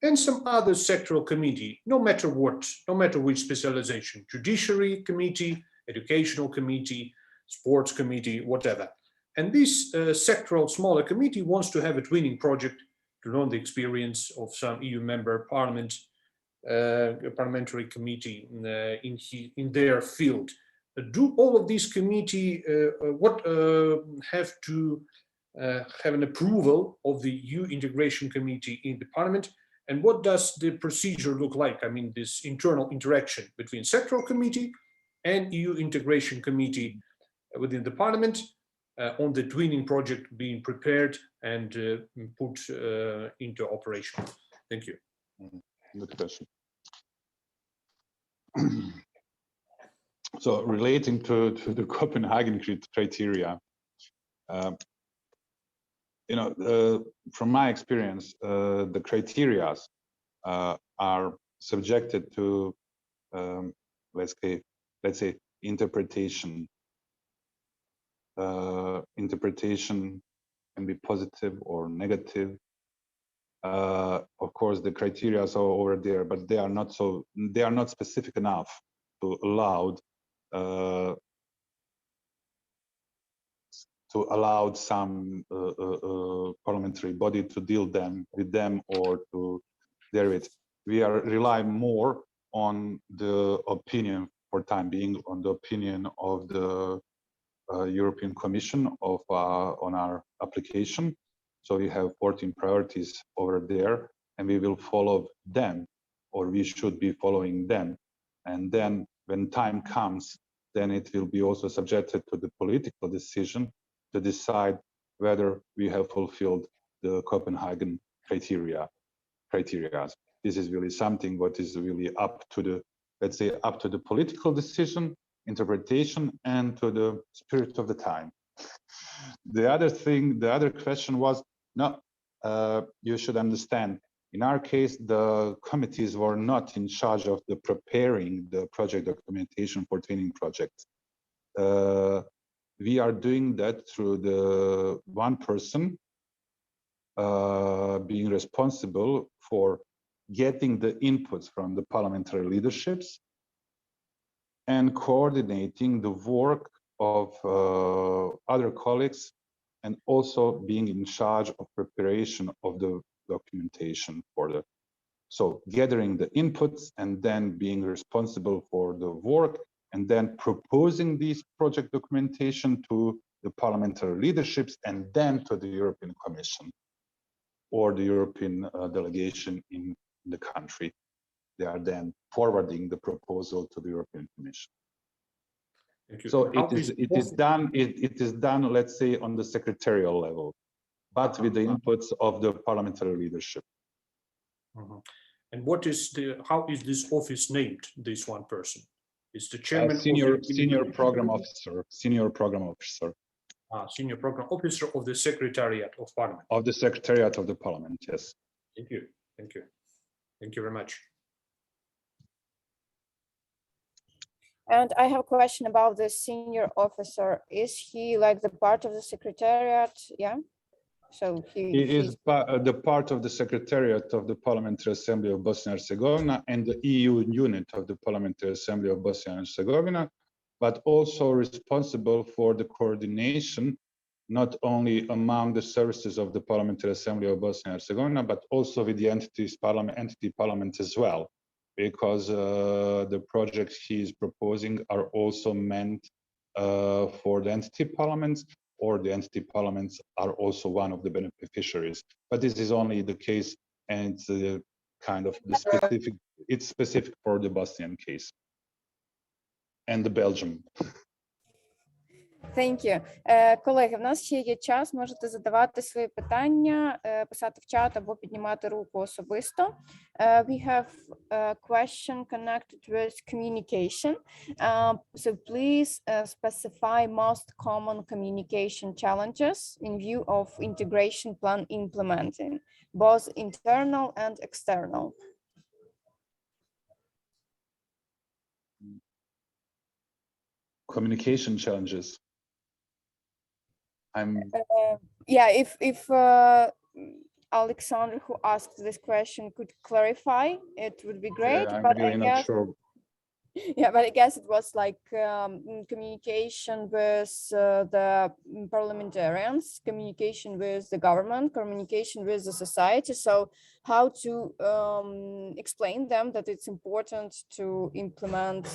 and some other sectoral committee, no matter what, no matter which specialization, Judiciary Committee, Educational Committee, Sports Committee, whatever. And this sectoral smaller committee wants to have a twinning project to learn the experience of some EU member parliament, parliamentary committee in their field. Do all of these committee have to have an approval of the EU Integration Committee in the Parliament? And what does the procedure look like? I mean, this internal interaction between sectoral committee and EU Integration Committee within the Parliament on the twinning project being prepared and put into operation. Thank you. Good question. So relating to the Copenhagen criteria, from my experience, the criteria are subjected to, let's say, interpretation. Interpretation can be positive or negative. Of course, the criteria are over there, but they are not specific enough to allow some parliamentary body to deal with them or to deal with. We are relying more on the opinion for time being, on the opinion of the European Commission on our application. So we have 14 priorities over there, and we will follow them, or we should be following them. And then when time comes, then it will be also subjected to the political decision to decide whether we have fulfilled the Copenhagen criteria. This is really something what is really up to the, let's say, up to the political decision, interpretation, and to the spirit of the time. The other question was, no, you should understand, in our case, the committees were not in charge of the preparing the project documentation for training projects. We are doing that through the one person being responsible for getting the inputs from the parliamentary leaderships and coordinating the work of other colleagues, and also being in charge of preparation of the documentation for the, so gathering the inputs and then being responsible for the work and then proposing these project documentation to the parliamentary leaderships and then to the European Commission or the European delegation in the country. They are then forwarding the proposal to the European Commission. So it is done, let's say, on the secretarial level, but with the inputs of the parliamentary leadership. And how is this office named, this one person? Is the chairman senior program officer. Senior program officer of the Secretariat of Parliament. Of the Secretariat of the Parliament, yes. Thank you. Thank you very much. And I have a question about the senior officer. Is he like the part of the Secretariat? Yeah. So he is the part of the Secretariat of the Parliamentary Assembly of Bosnia and Herzegovina and the EU unit of the Parliamentary Assembly of Bosnia and Herzegovina, but also responsible for the coordination, not only among the services of the Parliamentary Assembly of Bosnia and Herzegovina, but also with the entity parliament as well, because the projects he is proposing are also meant for the entity parliaments, or the entity parliaments are also one of the beneficiaries. But this is only the case, and it's kind of the specific. It's specific for the Bosnian case and the Belgium. Thank you. Колеги, в нас ще є час, можете задавати свої питання, писати в чат або піднімати руку особисто. We have a question connected with communication. So please specify most common communication challenges in view of integration plan implementing, both internal and external. Communication challenges. Yeah, if Alexander, who asked this question, could clarify, it would be great. Yeah, I'm but really not sure. Yeah, but I guess it was like communication with the parliamentarians, communication with the government, communication with the society. So how to explain them that it's important to implement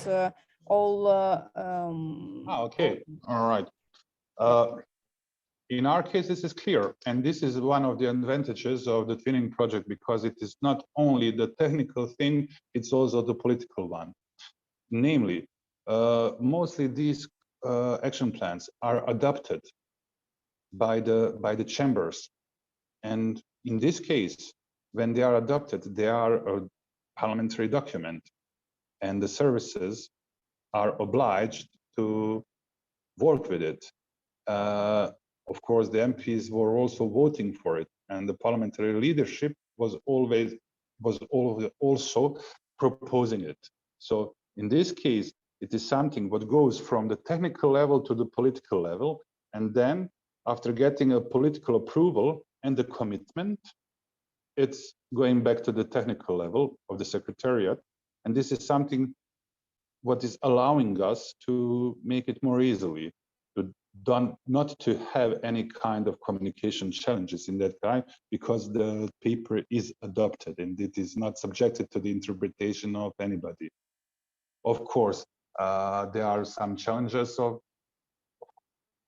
all. Okay, all right. In our case, this is clear, and this is one of the advantages of the twinning project, because it is not only the technical thing, it's also the political one. Namely, mostly these action plans are adopted by the chambers, and in this case, when they are adopted, they are a parliamentary document, and the services are obliged to work with it. Of course, the MPs were also voting for it, and the parliamentary leadership was also proposing it. So in this case, it is something what goes from the technical level to the political level, and then after getting a political approval and the commitment, it's going back to the technical level of the Secretariat, and this is something what is allowing us to make it more easily, not to have any kind of communication challenges in that time, because the paper is adopted and it is not subjected to the interpretation of anybody. Of course, there are some challenges of,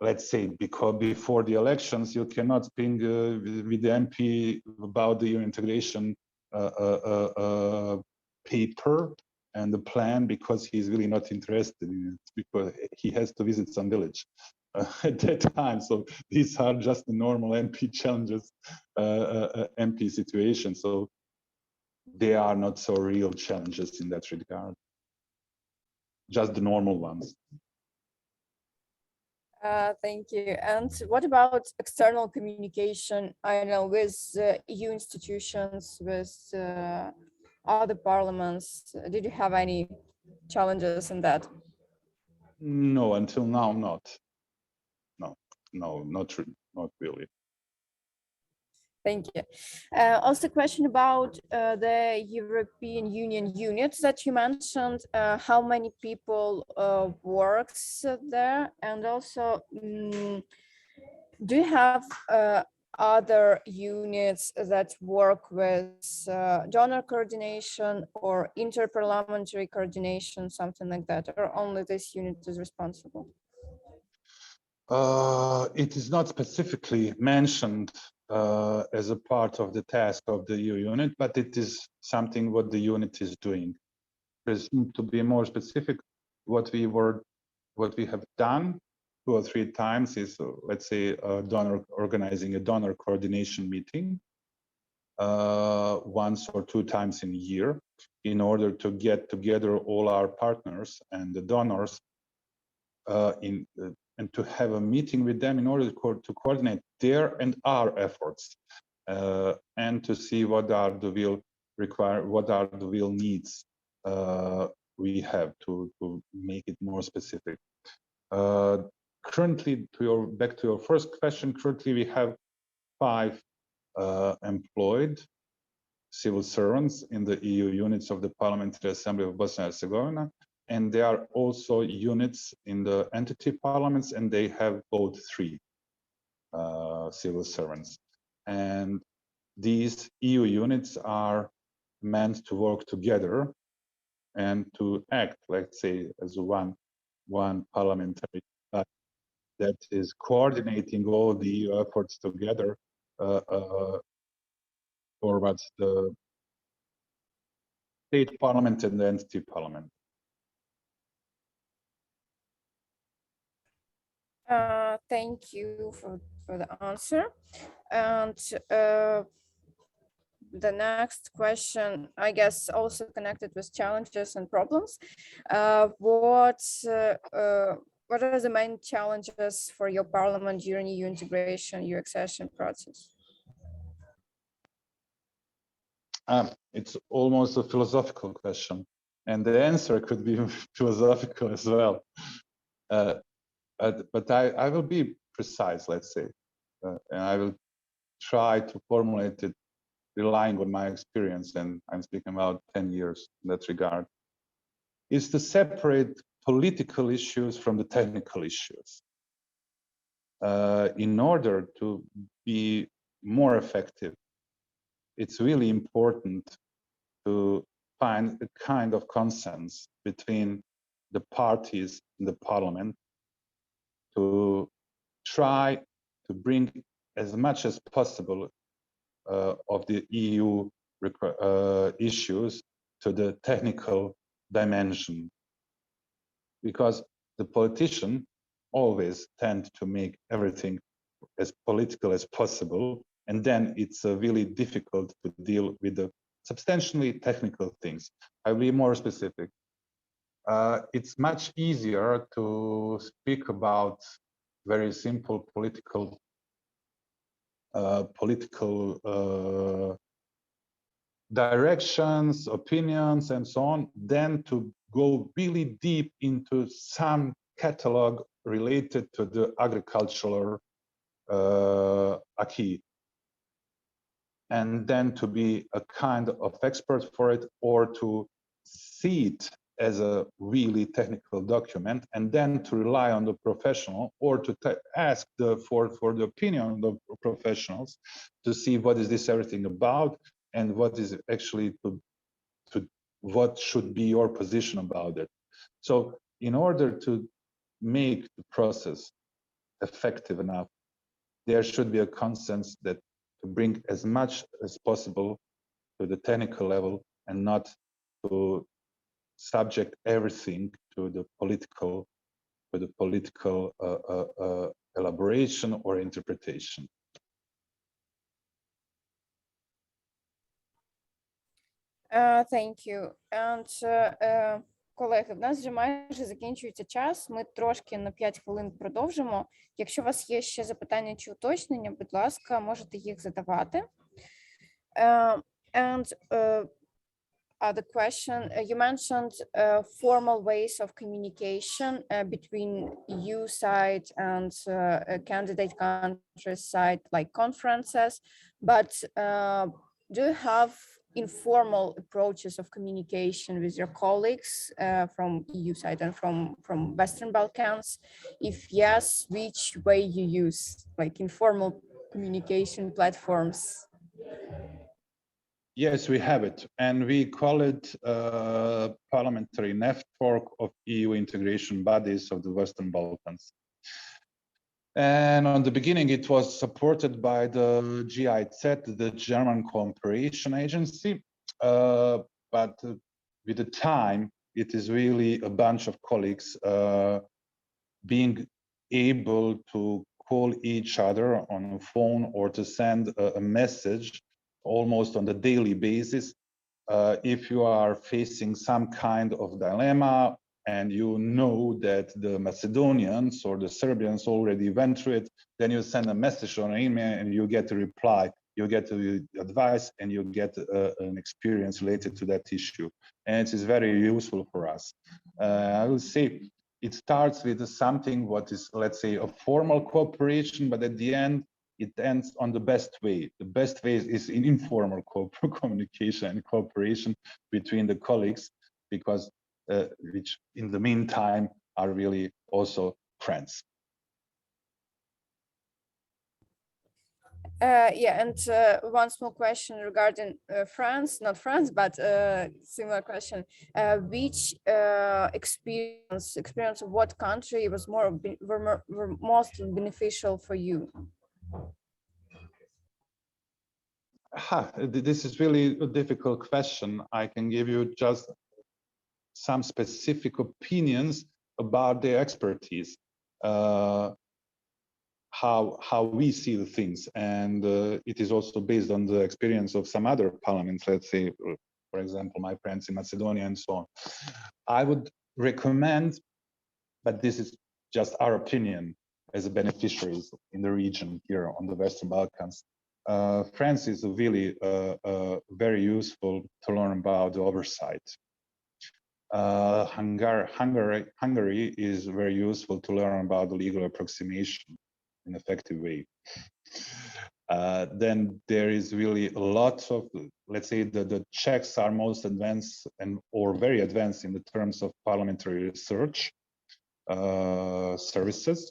let's say, because before the elections, you cannot speak with the MP about the integration paper and the plan, because he's really not interested in it, because he has to visit some village at that time. So these are just the normal MP challenges, MP situation. So they are not so real challenges in that regard, just the normal ones. Thank you. And what about external communication, I don't know, with EU institutions, with other parliaments? Did you have any challenges in that? No, until now, not. No, not really. Thank you. Also, a question about the European Union units that you mentioned. How many people works there, and also do you have other units that work with donor coordination or interparliamentary coordination, something like that, or only this unit is responsible? It is not specifically mentioned as a part of the task of the EU unit, but it is something what the unit is doing. Because to be more specific, what we have done 2 or 3 times is, let's say, organizing a donor coordination meeting once or 2 times in a year, in order to get together all our partners and the donors and to have a meeting with them in order to coordinate their and our efforts, and to see what are the real needs we have to make it more specific. Currently, back to your first question, currently we have 5 employed civil servants in the EU units of the Parliamentary Assembly of Bosnia and Herzegovina, and there are also units in the entity parliaments, and they have both 3 civil servants. And these EU units are meant to work together and to act, let's say, as one parliamentary body that is coordinating all the EU efforts together towards the state parliament and the entity parliament. Thank you for the answer. And the next question, I guess, also connected with challenges and problems. What are the main challenges for your parliament during EU integration, EU accession process? It's almost a philosophical question, and the answer could be philosophical as well. But I will be precise, let's say, and I will try to formulate it relying on my experience, and I'm speaking about 10 years in that regard, is to separate political issues from the technical issues. In order to be more effective, it's really important to find a kind of consensus between the parties in the parliament to try to bring as much as possible of the EU issues to the technical dimension, because the politician always tend to make everything as political as possible, and then it's really difficult to deal with the substantially technical things. I'll be more specific. it's much easier to speak about very simple political directions, opinions, and so on, than to go really deep into some catalog related to the agricultural acquis, and then to be a kind of expert for it, or to see it as a really technical document, and then to rely on the professional, or to ask for the opinion of the professionals to see what is this everything about, and what is actually what should be your position about it. So in order to make the process effective enough, there should be a consensus that to bring as much as possible to the technical level, and not to subject everything to the political elaboration or interpretation. Thank you. And колеги, в нас вже майже закінчується час. Ми трошки на 5 хвилин продовжимо. Якщо у вас є ще запитання чи уточнення, будь ласка, можете їх задавати. And the question, you mentioned formal ways of communication between EU side and candidate countries side, like conferences, but do you have informal approaches of communication with your colleagues from EU side and from Western Balkans? If yes, which way you use, like informal communication platforms? Yes, we have it, and we call it Parliamentary Network of EU Integration Bodies of the Western Balkans. And on the beginning, it was supported by the GIZ, the German Cooperation Agency, but with the time, it is really a bunch of colleagues being able to call each other on a phone, or to send a message almost on a daily basis. If you are facing some kind of dilemma, and you know that the Macedonians or the Serbians already went through it, then you send a message on an email and you get a reply, you get advice, and you get an experience related to that issue. And it is very useful for us. I will say it starts with something what is, let's say, a formal cooperation, but at the end, it ends on the best way. The best way is in informal communication and cooperation between the colleagues, because which in the meantime are really also friends. Yeah, and one small question regarding France, not France, but similar question. Which experience of what country was were most beneficial for you? This is really a difficult question. I can give you just some specific opinions about their expertise, how we see the things, and it is also based on the experience of some other parliaments, let's say, for example, my friends in Macedonia and so on. I would recommend, but this is just our opinion as beneficiaries in the region here on the Western Balkans. France is really very useful to learn about the oversight. Hungary is very useful to learn about the legal approximation in an effective way. Then there is really a lot of, let's say, the Czechs are most advanced or very advanced in the terms of parliamentary research services.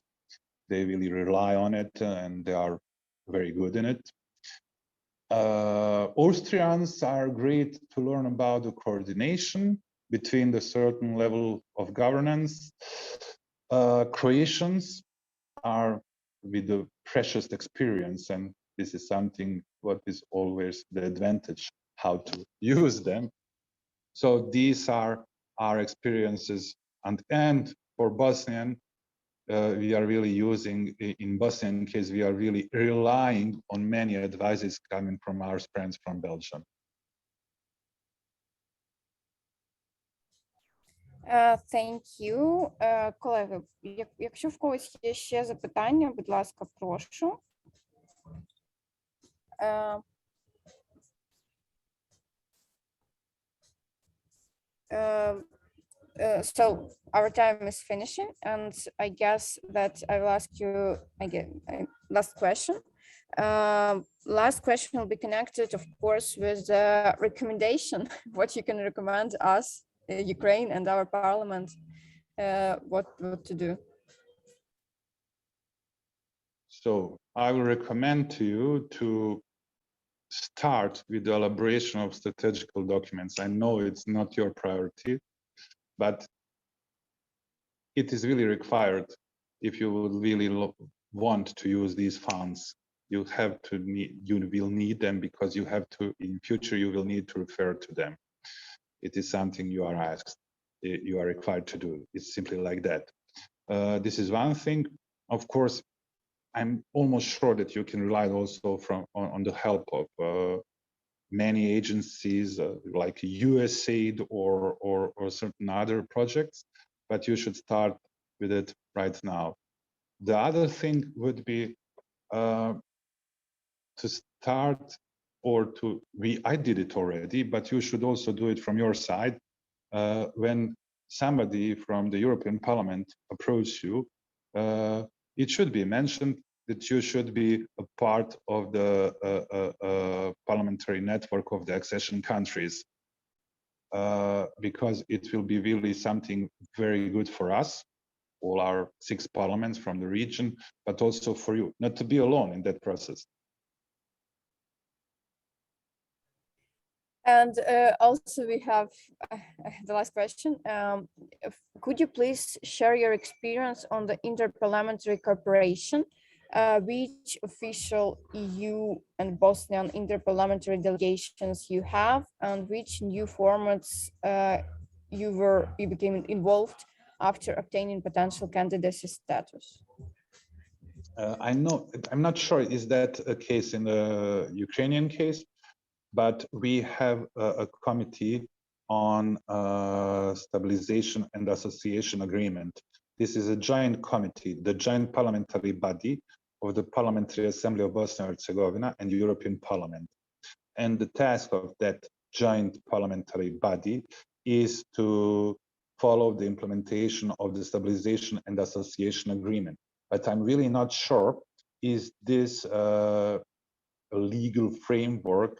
They really rely on it, and they are very good in it. Austrians are great to learn about the coordination between the certain level of governance. Croatians are with the precious experience, and this is something what is always the advantage, how to use them. So these are our experiences, and for Bosnian, we are really using, in Bosnian case, we are really relying on many advices coming from our friends from Belgium. Thank you. Колеги, якщо в когось є ще запитання, будь ласка, прошу. So our time is finishing, and I guess that I will ask you again last question. Last question will be connected, of course, with the recommendation. What you can recommend us, Ukraine, and our parliament, what to do. So I will recommend to you to start with the elaboration of strategical documents. I know it's not your priority, but it is really required if you would really want to use these funds. You will need them, because you have to, in future, you will need to refer to them. It is something you are asked, you are required to do. It's simply like that. This is one thing. Of course, I'm almost sure that you can rely also on the help of many agencies like USAID or certain other projects, but you should start with it right now. The other thing would be to start, or I did it already, but you should also do it from your side. When somebody from the European Parliament approaches you, it should be mentioned that you should be a part of the parliamentary network of the accession countries, because it will be really something very good for us, all our 6 parliaments from the region, but also for you, not to be alone in that process. And also we have the last question. Could you please share your experience on the interparliamentary cooperation? Which official EU and Bosnian interparliamentary delegations you have, and which new formats you became involved after obtaining potential candidacy status? I know, I'm not sure, is that a case in the Ukrainian case? But we have a committee on stabilization and association agreement. This is a joint committee, the joint parliamentary body of the Parliamentary Assembly of Bosnia and Herzegovina and the European Parliament. And the task of that joint parliamentary body is to follow the implementation of the stabilization and association agreement. But I'm really not sure, is this a legal framework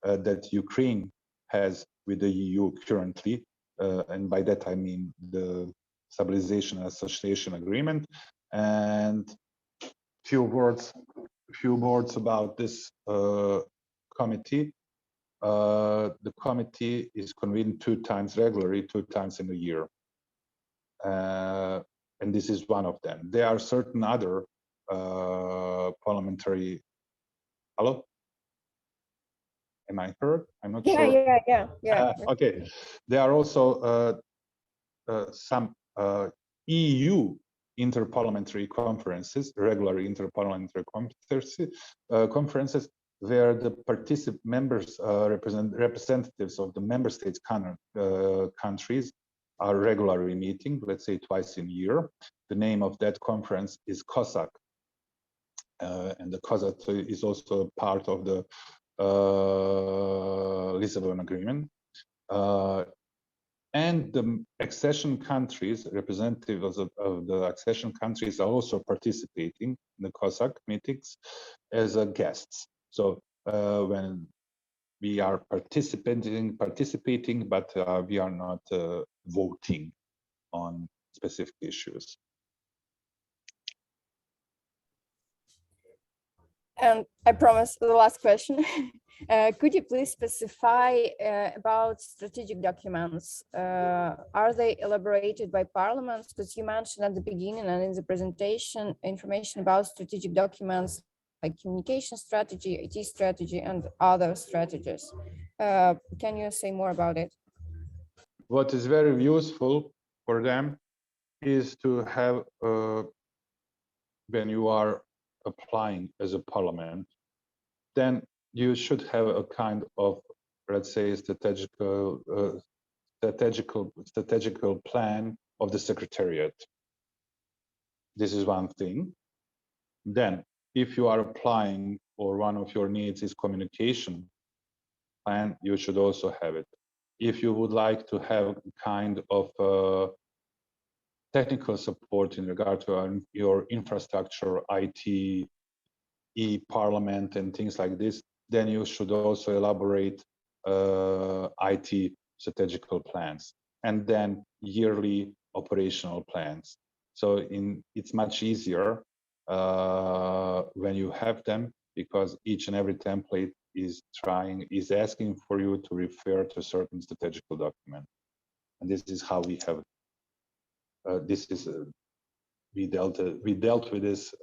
that Ukraine has with the EU currently, and by that I mean the Stabilization and Association Agreement. And few words about this committee. The committee is convened 2 times regularly, 2 times in a year, and this is one of them. There are certain other parliamentary. Hello? Am I heard? I'm not sure. Yeah. Okay. There are also some EU interparliamentary conferences, regular interparliamentary conferences, where the representatives of the member states countries are regularly meeting, let's say twice in a year. The name of that conference is COSAC, and the COSAC is also part of the Lisbon Agreement, and the accession countries, representatives of the accession countries are also participating in the COSAC meetings as guests. So when we are participating, but we are not voting on specific issues. And I promise the last question. Could you please specify about strategic documents? Are they elaborated by parliaments? Because you mentioned at the beginning and in the presentation information about strategic documents like communication strategy, IT strategy, and other strategies. Can you say more about it? What is very useful for them is to have, when you are applying as a parliament, then you should have a kind of, let's say, strategical plan of the Secretariat. This is one thing. Then, if you are applying or one of your needs is communication plan, you should also have it. If you would like to have kind of technical support in regard to your infrastructure, IT, e-parliament and things like this, then you should also elaborate IT strategical plans and then yearly operational plans. So it's much easier when you have them, because each and every template is asking for you to refer to certain strategical document. And this is how we have we dealt with this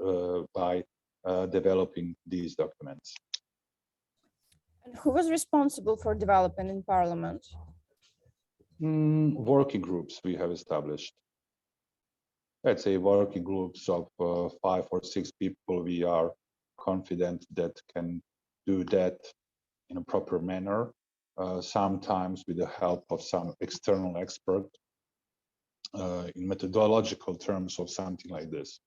by developing these documents. And who was responsible for development in Parliament? Working groups we have established. Let's say working groups of 5 or 6 people. We are confident that can do that in a proper manner, sometimes with the help of some external expert in methodological terms of something like this.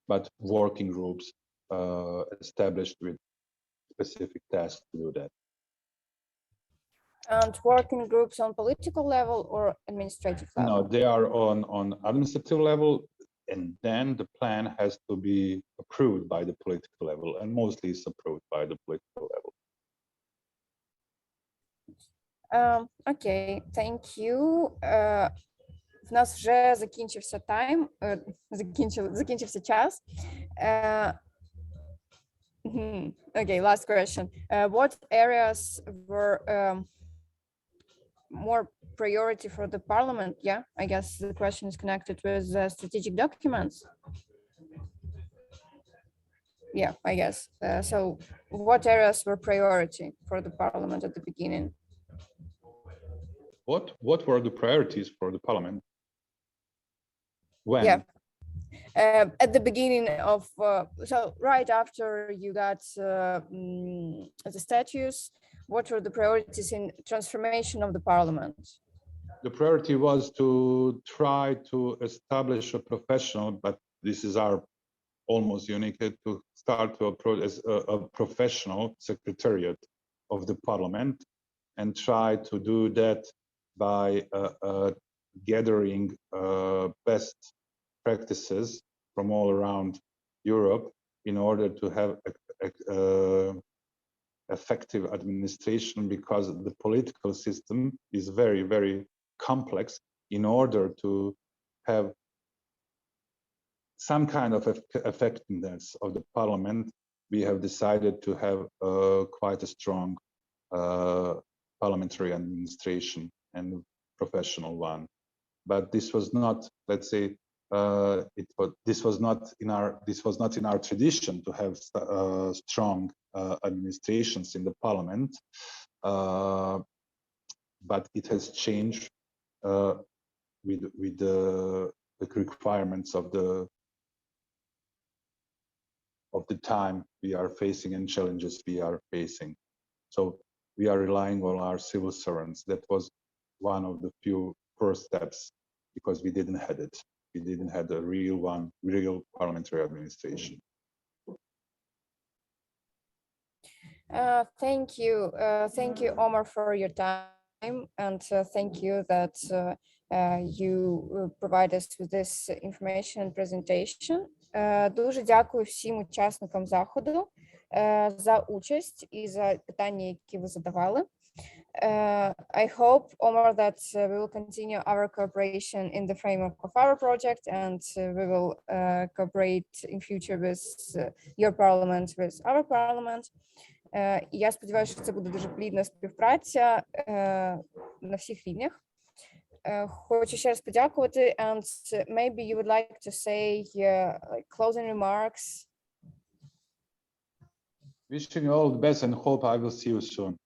But working groups established with specific tasks to do that. And working groups on political level or administrative level? No, they are on administrative level, and then the plan has to be approved by the political level, and mostly it's approved by the political level. Okay, thank you. В нас вже закінчився тайм, закінчився час. Okay, last question. What areas were more priority for the Parliament? Yeah, I guess the question is connected with strategic documents. Yeah, I guess. So what areas were priority for the Parliament at the beginning? What were the priorities for the Parliament? When? Yeah. At the beginning of, so right after you got the status, what were the priorities in transformation of the Parliament? The priority was to try to establish a professional, but this is our almost unique, to start to approach as a professional secretariat of the Parliament, and try to do that by gathering best practices from all around Europe in order to have effective administration, because the political system is very, very complex. In order to have some kind of effectiveness of the Parliament, we have decided to have quite a strong parliamentary administration and professional one. But this was not, let's say, this was not in our tradition to have strong administrations in the Parliament, but it has changed with the requirements of the time we are facing and challenges we are facing. So we are relying on our civil servants. That was one of the few first steps, because we didn't have it. We didn't have a real parliamentary administration. Thank you, Omar, for your time, and thank you that you provide us with this information and presentation. Дуже дякую всім учасникам заходу за участь і за питання, які ви задавали. I hope, Omar, that we will continue our cooperation in the framework of our project, and we will cooperate in future with your parliament, with our parliament. Я сподіваюся, що це буде дуже плідна співпраця на всіх рівнях. Хочу ще раз подякувати, and maybe you would like to say closing remarks. Wishing you all the best and hope I will see you soon.